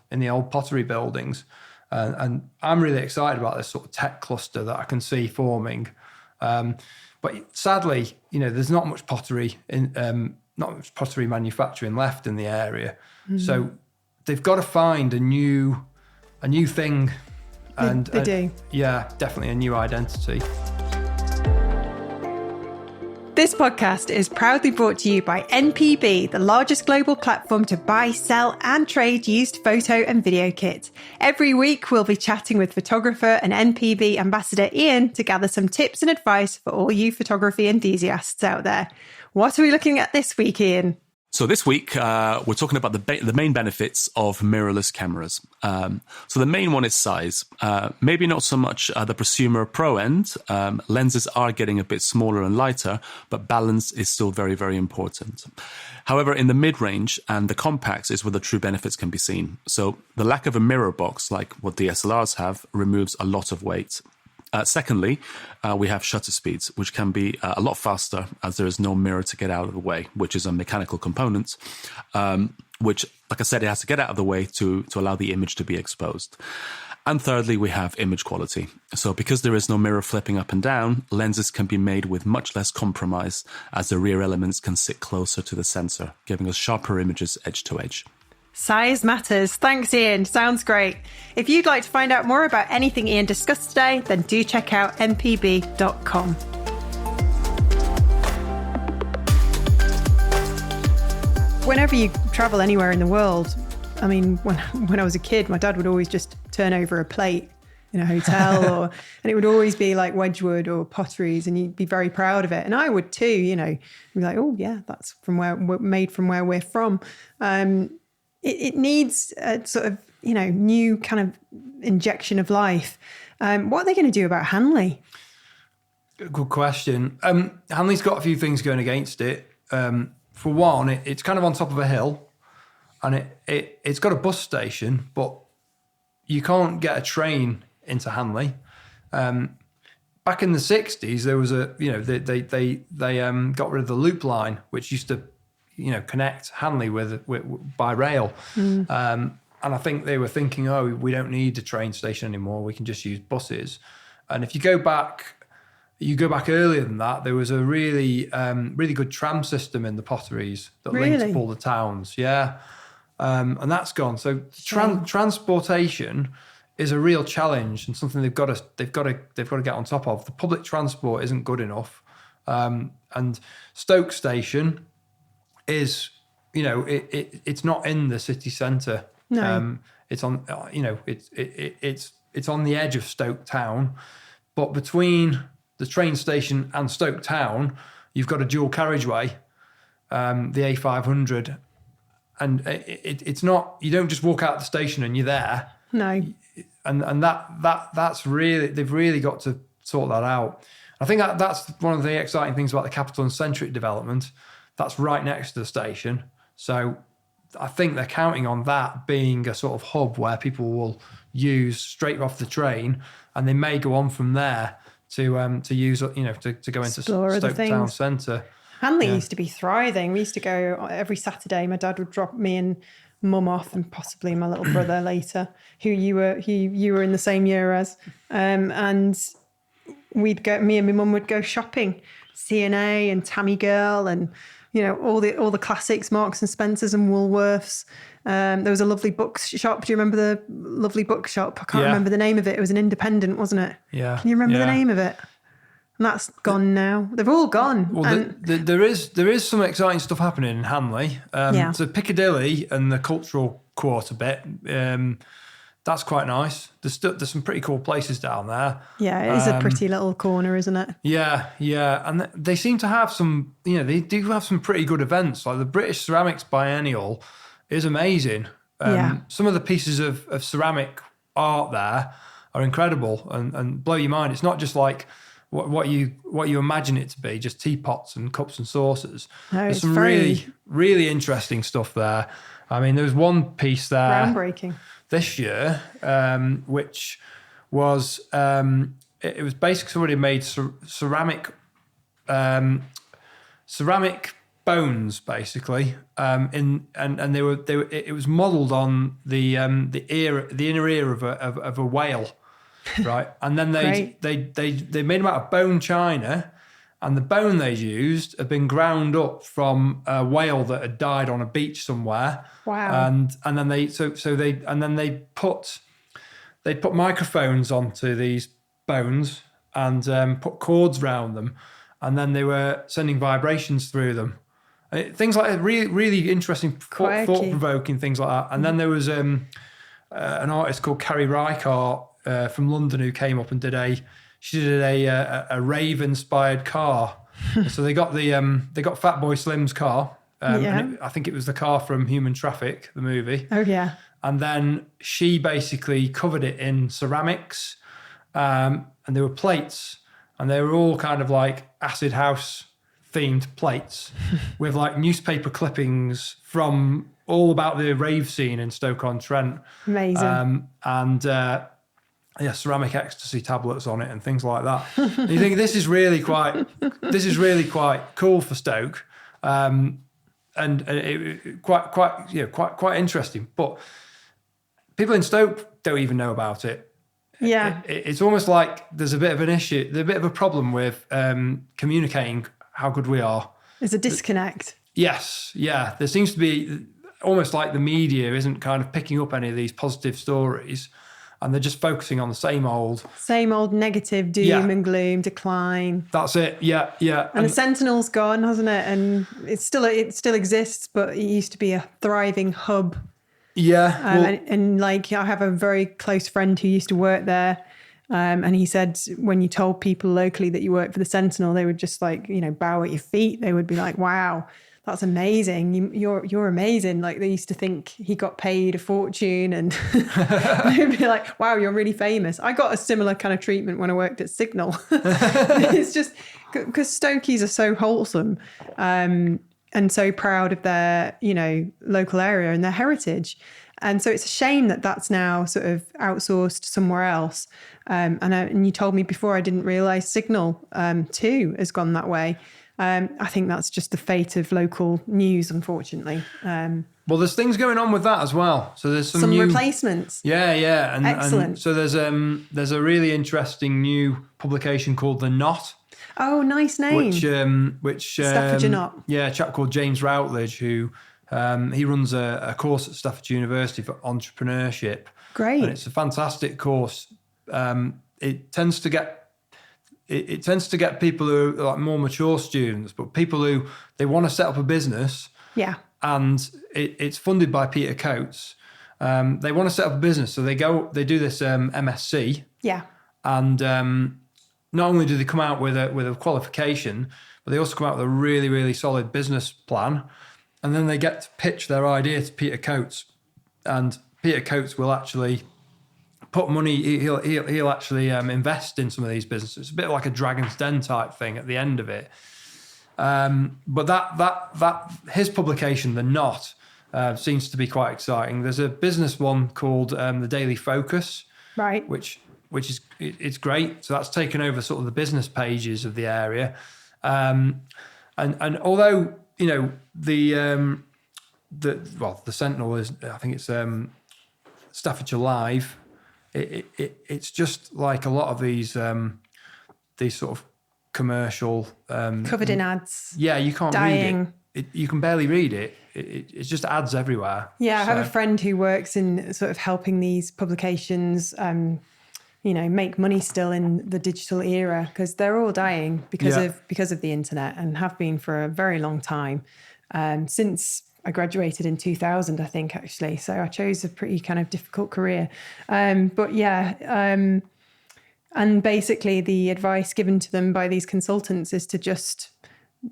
pottery buildings, and I'm really excited about this sort of tech cluster that I can see forming. But sadly, there's not much pottery manufacturing left in the area, so they've got to find a new thing, and they do. Yeah, definitely a new identity. This podcast is proudly brought to you by NPB, the largest global platform to buy, sell and trade used photo and video kit. Every week we'll be chatting with photographer and NPB ambassador Ian to gather some tips and advice for all you photography enthusiasts out there. What are we looking at this week, Ian? So this week, we're talking about the main benefits of mirrorless cameras. So the main one is size. Maybe not so much the prosumer pro end. Lenses are getting a bit smaller and lighter, but balance is still very, very important. However, in the mid-range and the compacts is where the true benefits can be seen. So the lack of a mirror box, like what DSLRs have, removes a lot of weight. Secondly, we have shutter speeds, which can be a lot faster as there is no mirror to get out of the way, which is a mechanical component, which, like I said, it has to get out of the way to allow the image to be exposed. And thirdly, we have image quality. So because there is no mirror flipping up and down, lenses can be made with much less compromise as the rear elements can sit closer to the sensor, giving us sharper images edge to edge. Size matters. Thanks, Ian. Sounds great. If you'd like to find out more about anything Ian discussed today, then do check out mpb.com. Whenever you travel anywhere in the world, I mean, when I was a kid, my dad would always just turn over a plate in a hotel and it would always be like Wedgwood or Potteries and you'd be very proud of it. And I would too, you know, be like, oh yeah, that's made from where we're from. It needs a sort of, you know, new kind of injection of life. What are they going to do about Hanley? Good question. Hanley's got a few things going against it. For one, it's kind of on top of a hill and it's got a bus station, but you can't get a train into Hanley. Back in the 60s, there was they got rid of the loop line, which used to, you know, connect Hanley with by rail. And I think they were thinking, oh, we don't need a train station anymore. We can just use buses. And if you go back earlier than that, there was a really good tram system in the Potteries that linked up all the towns. Yeah. And that's gone. So transportation is a real challenge and something they've got to get on top of. The public transport isn't good enough. And Stoke Station is, you know, it's not in the city centre. No. It's on, you know, it's on the edge of Stoke Town, but between the train station and Stoke Town, you've got a dual carriageway, the A500, and it's not. You don't just walk out the station and you're there. No. And that's really, they've really got to sort that out. I think that's one of the exciting things about the Capital and Centric development. That's right next to the station. So I think they're counting on that being a sort of hub where people will use straight off the train, and they may go on from there to use, you know, to go into Stoke Town Centre. Hanley used to be thriving. We used to go every Saturday. My dad would drop me and mum off, and possibly my little brother later, who you were in the same year as, and we'd go. Me and my mum would go shopping, C&A and Tammy Girl, and you know, all the classics, Marks and Spencers and Woolworths. There was a lovely bookshop. Do you remember the lovely bookshop? I can't remember the name of it. It was an independent, wasn't it? Yeah. Can you remember the name of it? And that's gone now. They've all gone. Well, there is some exciting stuff happening in Hanley. So Piccadilly and the cultural quarter bit, that's quite nice. There's some pretty cool places down there. Yeah, it is a pretty little corner, isn't it? Yeah. And they seem to have some, you know, they do have some pretty good events. Like the British Ceramics Biennial is amazing. Some of the pieces of ceramic art there are incredible and blow your mind. It's not just like what you imagine it to be, just teapots and cups and saucers. No, there's some really, really interesting stuff there. I mean, there was one piece there groundbreaking this year, which was it was basically somebody made ceramic bones, basically, and they were it was modelled on the inner ear of a whale. Right, and then they made them out of bone china, and the bone they used had been ground up from a whale that had died on a beach somewhere. Wow! And then they put microphones onto these bones and put cords around them, and then they were sending vibrations through them. Things like that, really, really interesting, thought-provoking things like that. And then there was an artist called Carrie Reichardt from London who came up and did a rave-inspired car. So they got Fatboy Slim's car. And I think it was the car from Human Traffic, the movie. Oh, yeah. And then she basically covered it in ceramics, and there were plates, and they were all kind of like acid house themed plates with like newspaper clippings from all about the rave scene in Stoke-on-Trent. Amazing. Ceramic ecstasy tablets on it and things like that. And you think this is really quite cool for Stoke, and quite interesting. But people in Stoke don't even know about it. Yeah, it's almost like there's a bit of an issue, there's a bit of a problem with communicating how good we are. There's a disconnect. Yes, yeah. There seems to be almost like the media isn't kind of picking up any of these positive stories, and they're just focusing on the same old negative doom and gloom, decline. That's it. Yeah, yeah. And the Sentinel's gone, hasn't it? And it still exists, but it used to be a thriving hub. Yeah. And like I have a very close friend who used to work there. And he said when you told people locally that you worked for the Sentinel, they would just like, bow at your feet. They would be like, wow, that's amazing. You're amazing. Like they used to think he got paid a fortune, and they'd be like, wow, you're really famous. I got a similar kind of treatment when I worked at Signal. It's just because Stokies are so wholesome and so proud of their, local area and their heritage. And so it's a shame that that's now sort of outsourced somewhere else. And you told me before, I didn't realise Signal too has gone that way. I think that's just the fate of local news, unfortunately. Well, there's things going on with that as well. So there's some new replacements. Yeah, and excellent. And so there's a really interesting new publication called The Knot. Oh, nice name. Which Staffordshire Knot. Yeah, a chap called James Routledge who he runs a course at Staffordshire University for entrepreneurship. Great. And it's a fantastic course. It tends to get people who are like more mature students, but people who they want to set up a business. Yeah. And it's funded by Peter Coates. They want to set up a business, so they do this MSc. Yeah. And not only do they come out with a qualification, but they also come out with a really, really solid business plan. And then they get to pitch their idea to Peter Coates, and Peter Coates will actually put money. He'll actually invest in some of these businesses. It's a bit like a Dragon's Den type thing at the end of it. But that his publication, The Knot, seems to be quite exciting. There's a business one called the Daily Focus, right? Which is it's great. So that's taken over sort of the business pages of the area, and although the Sentinel is, I think it's Staffordshire Live. It's just like a lot of these sort of commercial covered in ads. Yeah, you can't read it. You can barely read it. It's just ads everywhere. Yeah, I have a friend who works in sort of helping these publications, make money still in the digital era, because they're all dying because of the internet, and have been for a very long time, since I graduated in 2000, I think, actually. So I chose a pretty kind of difficult career. And basically the advice given to them by these consultants is to just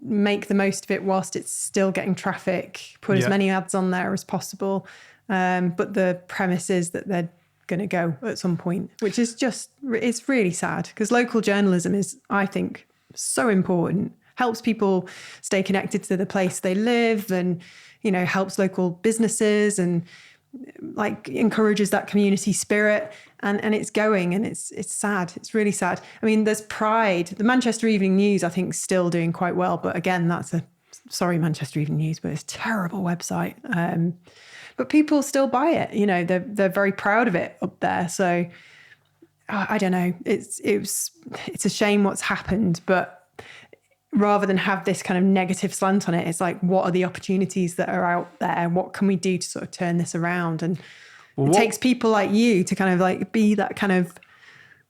make the most of it whilst it's still getting traffic, put as many ads on there as possible. But the premise is that they're going to go at some point, which is it's really sad, because local journalism is, I think, so important. Helps people stay connected to the place they live, and helps local businesses, and like encourages that community spirit, and it's going, and it's sad. It's really sad. I mean, there's Pride. The Manchester Evening News, I think, is still doing quite well, but again, sorry, Manchester Evening News, but it's a terrible website. But people still buy it. They're very proud of it up there. So I don't know. It's a shame what's happened, but rather than have this kind of negative slant on it, it's like, what are the opportunities that are out there? What can we do to sort of turn this around? And it takes people like you to kind of like be that kind of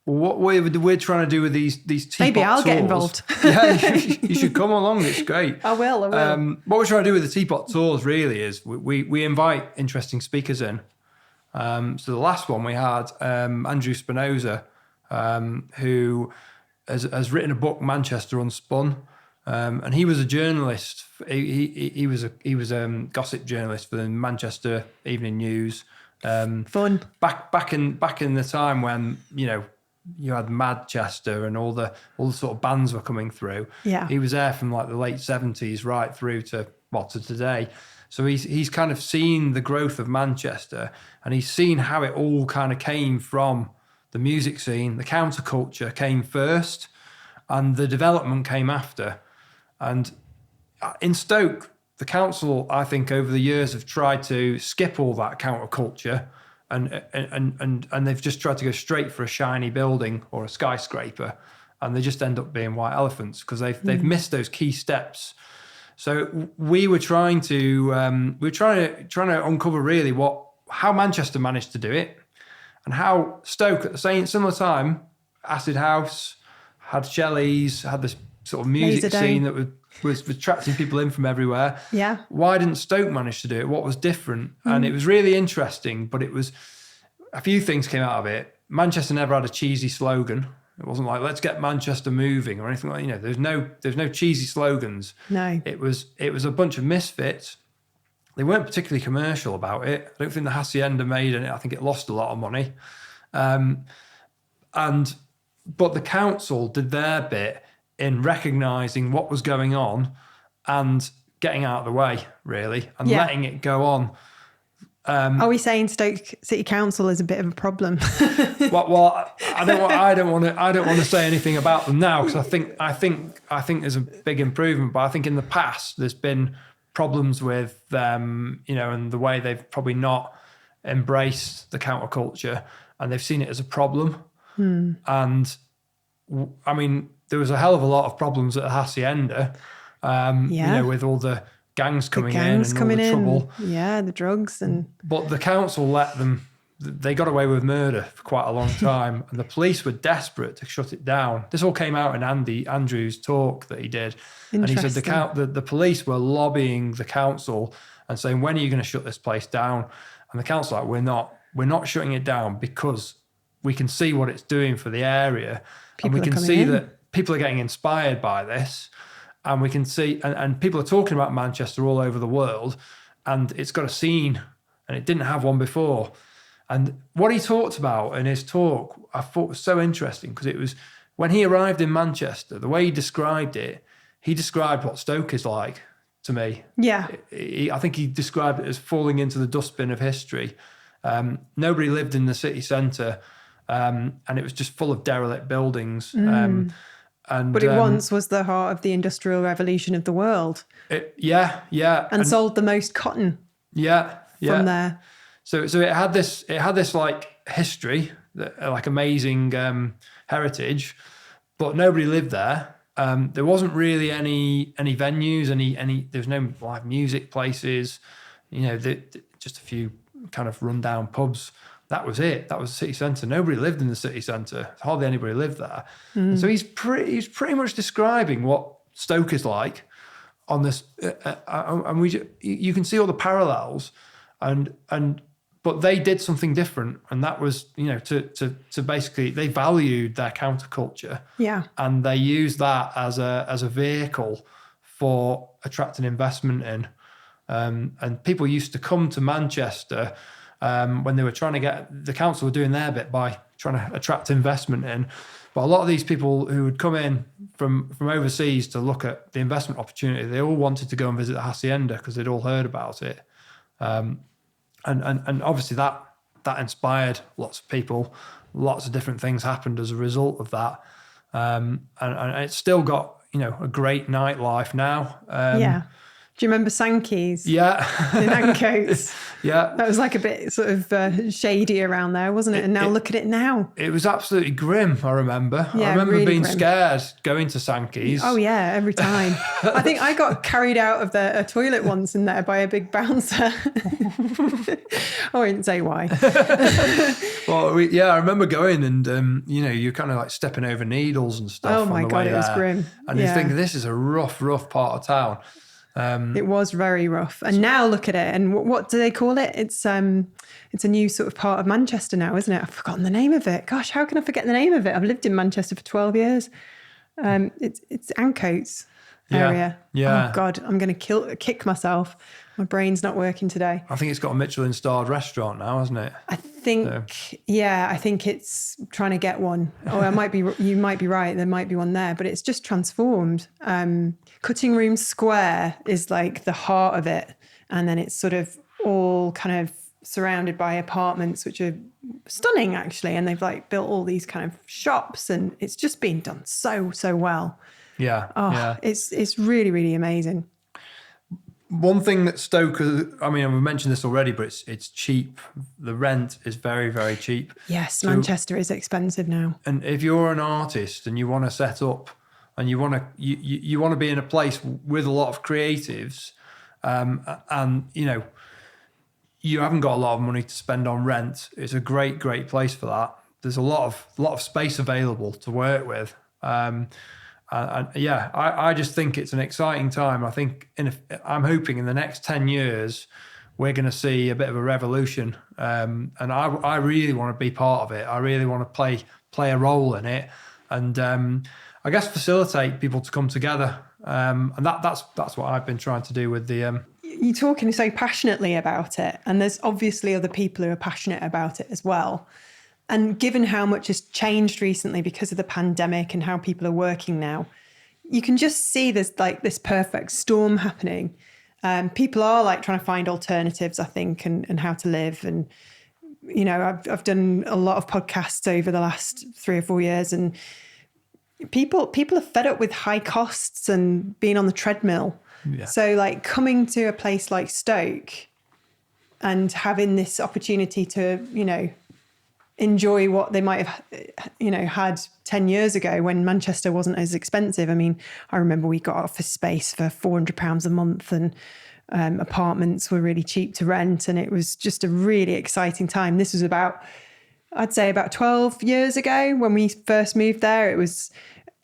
what we're trying to do with these teapot Maybe I'll get tours- involved. Yeah, you should come along. It's great. I will. What we're trying to do with the teapot tours really is we invite interesting speakers in. So the last one we had Andrew Spinoza, who has written a book, Manchester Unspun, and he was a journalist. He was a gossip journalist for the Manchester Evening News. Fun. Back in the time when you had Manchester and all the sort of bands were coming through. Yeah. He was there from like the late 70s right through to today. So he's kind of seen the growth of Manchester, and he's seen how it all kind of came from the music scene. The counterculture came first and the development came after. And in Stoke, the council, I think, over the years have tried to skip all that counterculture and they've just tried to go straight for a shiny building or a skyscraper, and they just end up being white elephants because they've missed those key steps. So we were trying to uncover really how Manchester managed to do it, and how Stoke at the similar time, Acid House, had Shelleys, had this sort of music scene that was attracting people in from everywhere. Yeah. Why didn't Stoke manage to do it? What was different? And it was really interesting, but it was a few things came out of it. Manchester never had a cheesy slogan. It wasn't like, let's get Manchester moving or anything like, there's no cheesy slogans. No. It was a bunch of misfits. They weren't particularly commercial about it. I don't think the Hacienda made it. I think it lost a lot of money. But the council did their bit in recognising what was going on and getting out of the way, really, and letting it go on. Are we saying Stoke City Council is a bit of a problem? Well, I don't want to say anything about them now, because I think there's a big improvement. But I think in the past there's been problems with them, and the way they've probably not embraced the counterculture, and they've seen it as a problem. And I mean, there was a hell of a lot of problems at the Hacienda, with all the gangs coming in and all the trouble. Yeah, the drugs But the council let them. They got away with murder for quite a long time, and the police were desperate to shut it down. This all came out in Andrew's talk that he did, and he said the police were lobbying the council and saying, "When are you going to shut this place down?" And the council like, "We're not shutting it down because we can see what it's doing for the area, and we can see that people are getting inspired by this." And we can see, and people are talking about Manchester all over the world, and it's got a scene, and it didn't have one before. And what he talked about in his talk, I thought was so interesting, because it was when he arrived in Manchester, the way he described it, he described what Stoke is like to me. Yeah. I think he described it as falling into the dustbin of history. Nobody lived in the city centre, and it was just full of derelict buildings. But it once was the heart of the Industrial Revolution of the world. And sold the most cotton. From there. So it had this like history, like amazing heritage, but nobody lived there. There wasn't really any venues, there was no live music places, just a few kind of rundown pubs. That was it. That was the city centre. Nobody lived in the city centre. Hardly anybody lived there. And so he's pretty much describing what Stoke is like on this, and you can see all the parallels, but they did something different, and that was to basically, they valued their counterculture, and they used that as a vehicle for attracting investment in, and people used to come to Manchester. When they were trying to the council were doing their bit by trying to attract investment in. But a lot of these people who would come in from overseas to look at the investment opportunity, they all wanted to go and visit the Hacienda because they'd all heard about it. And obviously that inspired lots of people. Lots of different things happened as a result of that. And it's still got, a great nightlife now. Do you remember Sankey's? Yeah. In Oatcakes? Yeah. That was like a bit sort of shady around there, wasn't it? And now look at it now. It was absolutely grim, I remember. Yeah, I remember really being grim. scared going to Sankey's. Oh, yeah, every time. I think I got carried out of a toilet once in there by a big bouncer. I won't say why. Well, I remember going and, you're kind of like stepping over needles and stuff. Oh, my God, it was grim. And you think this is a rough part of town. It was very rough. And now look at it. And what do they call it? It's a new sort of part of Manchester now, isn't it? I've forgotten the name of it. Gosh, how can I forget the name of it? I've lived in Manchester for 12 years. It's Ancoats area. Yeah. Oh, God, I'm going to kick myself. My brain's not working today. I think it's got a Michelin-starred restaurant now, hasn't it? I think it's trying to get one. Oh, you might be right. There might be one there, but it's just transformed. Cutting Room Square is like the heart of it. And then it's sort of all kind of surrounded by apartments, which are stunning actually. And they've like built all these kind of shops and it's just been done so well. Yeah. Oh, yeah. It's really, really amazing. One thing that Stoke, I mean, I've mentioned this already, but it's cheap. The rent is very, very cheap. Yes, Manchester is expensive now. And if you're an artist and you want to set up and you want to be in a place with a lot of creatives, and you haven't got a lot of money to spend on rent, it's a great place for that. There's a lot of space available to work with. I just think it's an exciting time. I think I'm hoping in the next 10 years, we're going to see a bit of a revolution. And I really want to be part of it. I really want to play a role in it. And I guess facilitate people to come together. And that's what I've been trying to do with the... You're talking so passionately about it. And there's obviously other people who are passionate about it as well. And given how much has changed recently because of the pandemic and how people are working now, you can just see there's like this perfect storm happening. People are like trying to find alternatives, I think, and how to live. And, I've done a lot of podcasts over the last 3 or 4 years and people are fed up with high costs and being on the treadmill. Yeah. So like coming to a place like Stoke and having this opportunity to, enjoy what they might have, had 10 years ago when Manchester wasn't as expensive. I mean, I remember we got office space for £400 a month and apartments were really cheap to rent. And it was just a really exciting time. This was I'd say about 12 years ago when we first moved there. It was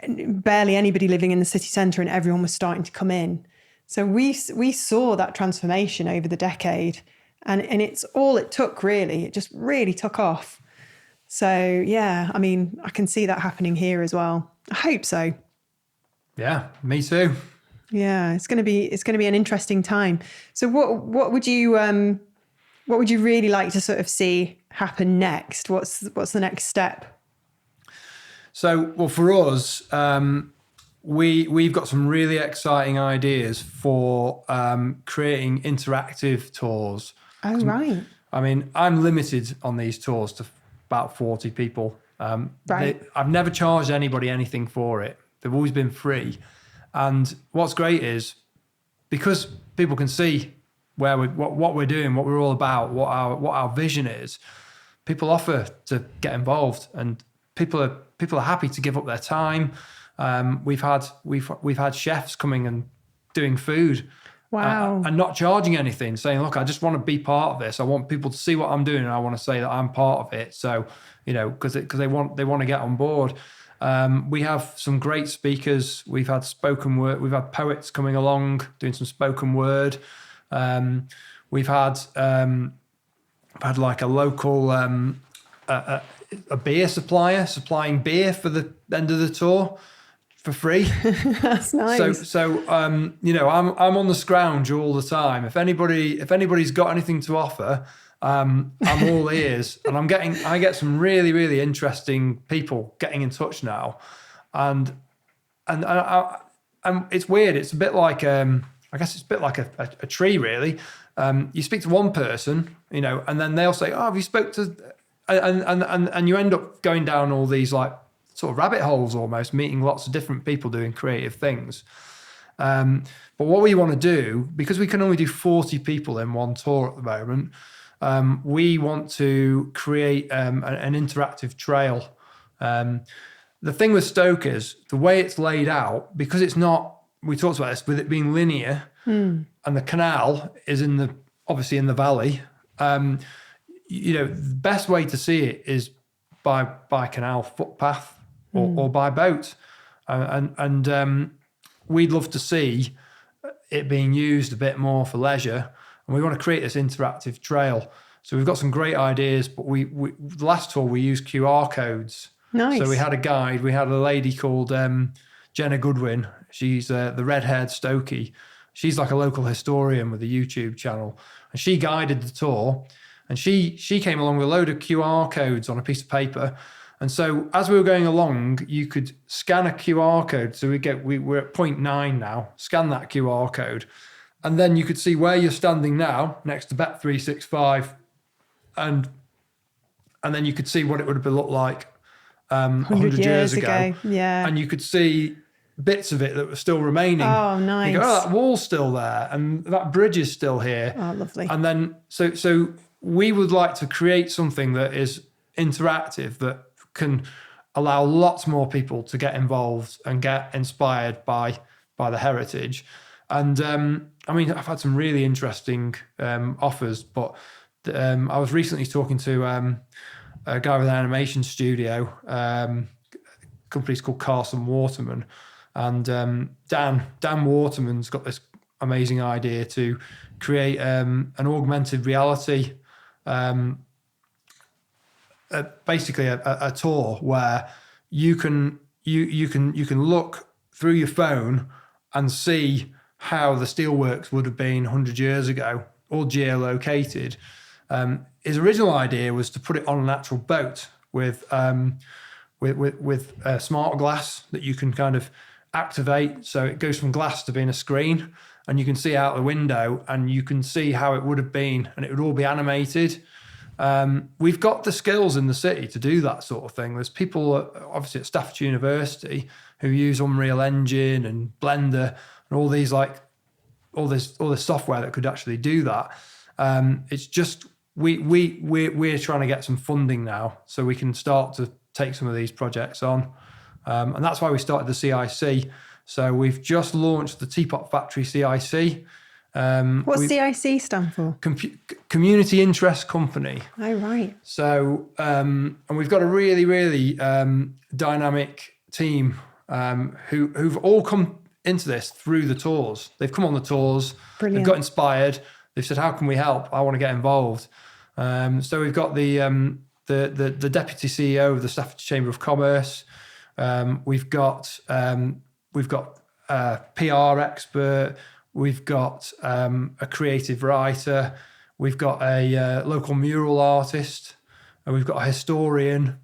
barely anybody living in the city centre and everyone was starting to come in. So we saw that transformation over the decade and it's all it took really. It just really took off. So, yeah, I mean, I can see that happening here as well. I hope so. Yeah, me too. Yeah, it's going to be an interesting time. So what would you really like to sort of see happen next? What's the next step? So, well, for us, we've got some really exciting ideas for creating interactive tours. Oh, right. I mean, I'm limited on these tours to about 40 people. Right. I've never charged anybody anything for it. They've always been free. And what's great is because people can see what we're doing, what we're all about, what our vision is, people offer to get involved and people are happy to give up their time. We've had chefs coming and doing food. Wow. And not charging anything, saying, look, I just want to be part of this. I want people to see what I'm doing and I want to say that I'm part of it. So, because they want to get on board. We have some great speakers. We've had spoken word. We've had poets coming along, doing some spoken word. We've had like a local, a beer supplier supplying beer for the end of the tour. For free. That's nice. So I'm on the scrounge all the time. If anybody's got anything to offer, I'm all ears. And I get some really, really interesting people getting in touch now. And it's weird. It's a bit like I guess it's a bit like a tree really. You speak to one person, and then they'll say, oh, have you spoke to and you end up going down all these like sort of rabbit holes almost, meeting lots of different people doing creative things. But what we want to do, because we can only do 40 people in one tour at the moment, we want to create an interactive trail. The thing with Stoke is the way it's laid out, because it's not, we talked about this, with it being linear and the canal is obviously in the valley. The best way to see it is by canal footpath or by boat. And we'd love to see it being used a bit more for leisure. And we want to create this interactive trail. So we've got some great ideas, but the last tour we used QR codes. Nice. So we had a guide. We had a lady called Jenna Goodwin. She's the red-haired Stokey. She's like a local historian with a YouTube channel. And she guided the tour. And she came along with a load of QR codes on a piece of paper. And so as we were going along, you could scan a QR code. So we're at 0.9 now. Scan that QR code. And then you could see where you're standing now next to Bet365. And then you could see what it would have looked like 100 years ago. Yeah. And you could see bits of it that were still remaining. Oh, nice. You go, that wall's still there and that bridge is still here. Oh, lovely. And then, so we would like to create something that is interactive, that can allow lots more people to get involved and get inspired by the heritage. And I've had some really interesting offers, but I was recently talking to a guy with an animation studio. Company's called Carson Waterman, and Dan Waterman's got this amazing idea to create an augmented reality, basically a tour where you can look through your phone and see how the steelworks would have been 100 years ago, all geolocated. His original idea was to put it on an actual boat with smart glass that you can kind of activate. So it goes from glass to being a screen, and you can see out the window and you can see how it would have been, and it would all be animated. We've got the skills in the city to do that sort of thing. There's people obviously at Staffordshire University who use Unreal Engine and Blender and all this software that could actually do that. It's just we're trying to get some funding now so we can start to take some of these projects on, and that's why we started the CIC. So we've just launched the Teapot Factory CIC. What's CIC stand for? Community Interest Company. Oh, right. So, and we've got a really, really dynamic team who've all come into this through the tours. They've come on the tours. Brilliant. They've got inspired. They've said, "How can we help? I want to get involved." So we've got the deputy CEO of the Staffordshire Chamber of Commerce. We've got a PR expert. We've got a creative writer. We've got a local mural artist. And we've got a historian.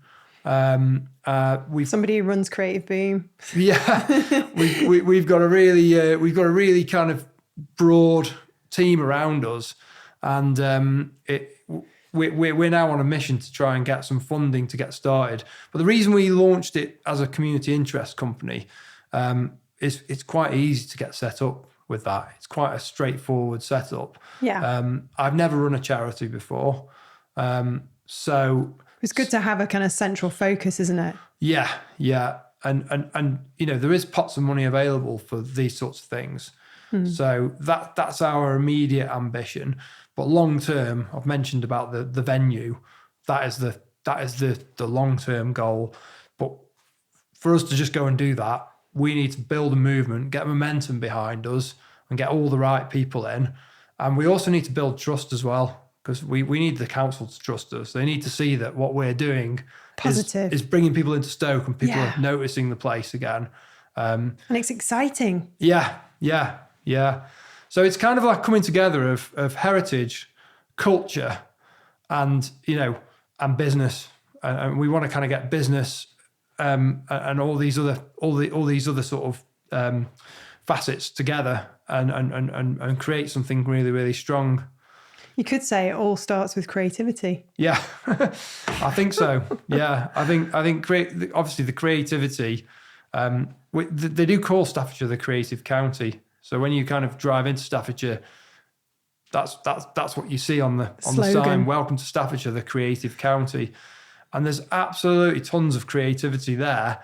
Somebody who runs Creative Boom. Yeah, we've got a really kind of broad team around us, and we're now on a mission to try and get some funding to get started. But the reason we launched it as a community interest company is it's quite easy to get set up with that. It's quite a straightforward setup. Yeah. I've never run a charity before, so it's good to have a kind of central focus, isn't it? Yeah. And there is pots of money available for these sorts of things. So that's our immediate ambition. But long term, I've mentioned about the venue. That is the long term goal. But for us to just go and do that, we need to build a movement, get momentum behind us, and get all the right people in. And we also need to build trust as well, because we need the council to trust us. They need to see that what we're doing is bringing people into Stoke, and people are noticing the place again. And it's exciting. Yeah. So it's kind of like coming together of heritage, culture, and business. And we want to kind of get business and all these other sort of facets together and create something really, really strong. You could say it all starts with creativity. Yeah, I think so. Yeah, I think obviously the creativity They do call Staffordshire the creative county. So when you kind of drive into Staffordshire, that's what you see on the sign. Welcome to Staffordshire, the creative county. And there's absolutely tons of creativity there,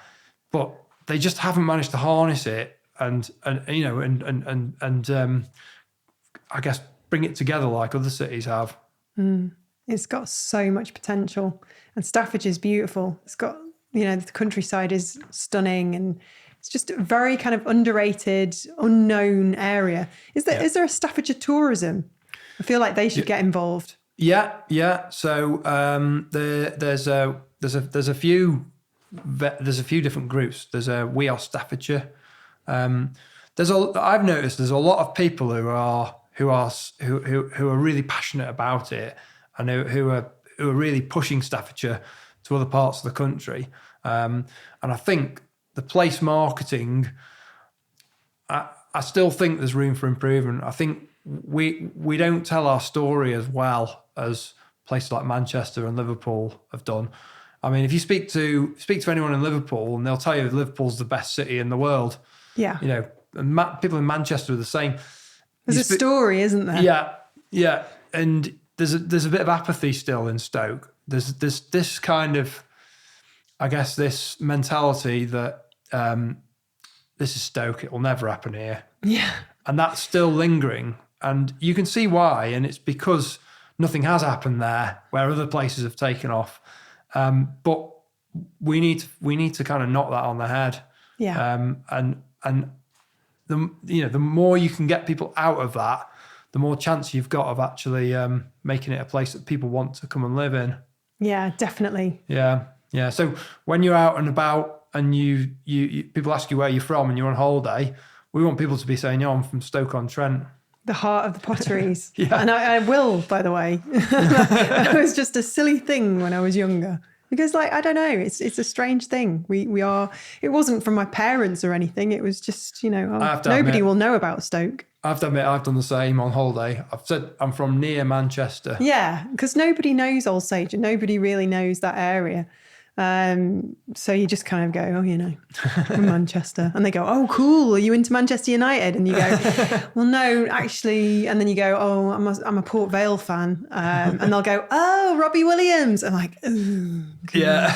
but they just haven't managed to harness it and I guess bring it together like other cities have. It's got so much potential, and Staffordshire's beautiful. It's got, the countryside is stunning, and it's just a very kind of underrated, unknown area. Is there a Staffordshire tourism? I feel like they should get involved. Yeah. So there's a few different groups. There's a We Are Staffordshire. I've noticed there's a lot of people who are really passionate about it, and who are really pushing Staffordshire to other parts of the country. And I think the place marketing, I still think there's room for improvement. I think we don't tell our story as well as places like Manchester and Liverpool have done. I mean, if you speak to anyone in Liverpool, and they'll tell you Liverpool's the best city in the world. Yeah. People in Manchester are the same. There's a story, isn't there? Yeah. And there's a bit of apathy still in Stoke. There's this kind of, I guess, this mentality that this is Stoke, it will never happen here. Yeah. And that's still lingering. And you can see why, and it's because nothing has happened there where other places have taken off. But we need to kind of knock that on the head. Yeah. And the more you can get people out of that, the more chance you've got of actually making it a place that people want to come and live in. Yeah, definitely. Yeah. So when you're out and about and you people ask you where you're from and you're on holiday, we want people to be saying, I'm from Stoke-on-Trent. The heart of the Potteries. Yeah. And I will, by the way. It was just a silly thing when I was younger. Because, I don't know, it's a strange thing. We are. It wasn't from my parents or anything. It was just, nobody will know about Stoke. I have to admit, I've done the same on holiday. I've said I'm from near Manchester. Yeah, because nobody knows Old Sage and nobody really knows that area. So you just kind of go, from Manchester. And they go, oh, cool. Are you into Manchester United? And you go, well, no, actually. And then you go, oh, I'm a Port Vale fan. And they'll go, oh, Robbie Williams. I'm like, oh, God. Yeah.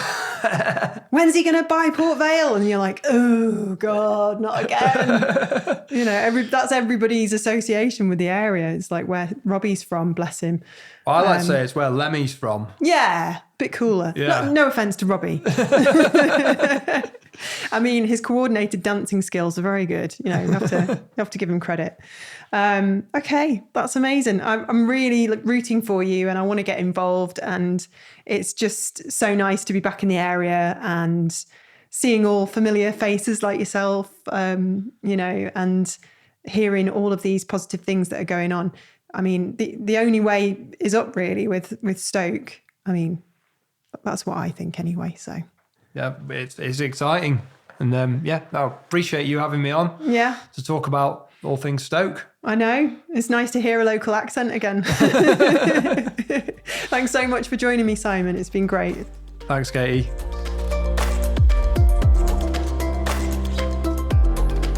When's he going to buy Port Vale? And you're like, oh, God, not again. That's everybody's association with the area. It's like where Robbie's from, bless him. Well, I like to say it's where Lemmy's from. Yeah, bit cooler. Yeah. No offence to Robbie. I mean, his coordinated dancing skills are very good. You have to give him credit. Okay, that's amazing. I'm really rooting for you, and I want to get involved. And it's just so nice to be back in the area and seeing all familiar faces like yourself. And hearing all of these positive things that are going on. I mean, the only way is up really with Stoke. I mean, that's what I think anyway. So yeah, it's exciting, and I appreciate you having me on. Yeah, to talk about all things Stoke. I know, it's nice to hear a local accent again. Thanks so much for joining me, Simon. It's been great. Thanks, Katie.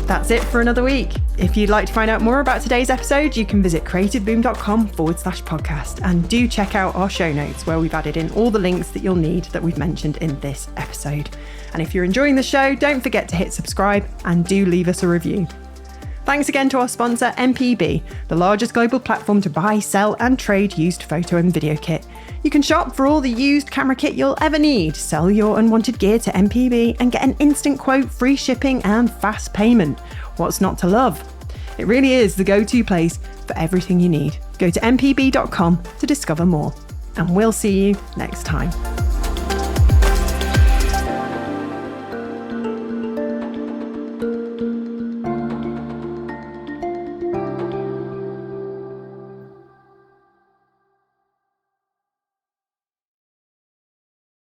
That's it for another week. If you'd like to find out more about today's episode, you can visit creativeboom.com/podcast, and do check out our show notes where we've added in all the links that you'll need that we've mentioned in this episode. And if you're enjoying the show, don't forget to hit subscribe and do leave us a review. Thanks again to our sponsor, MPB, the largest global platform to buy, sell and trade used photo and video kit. You can shop for all the used camera kit you'll ever need, sell your unwanted gear to MPB and get an instant quote, free shipping and fast payment. What's not to love? It really is the go-to place for everything you need. Go to mpb.com to discover more. And we'll see you next time.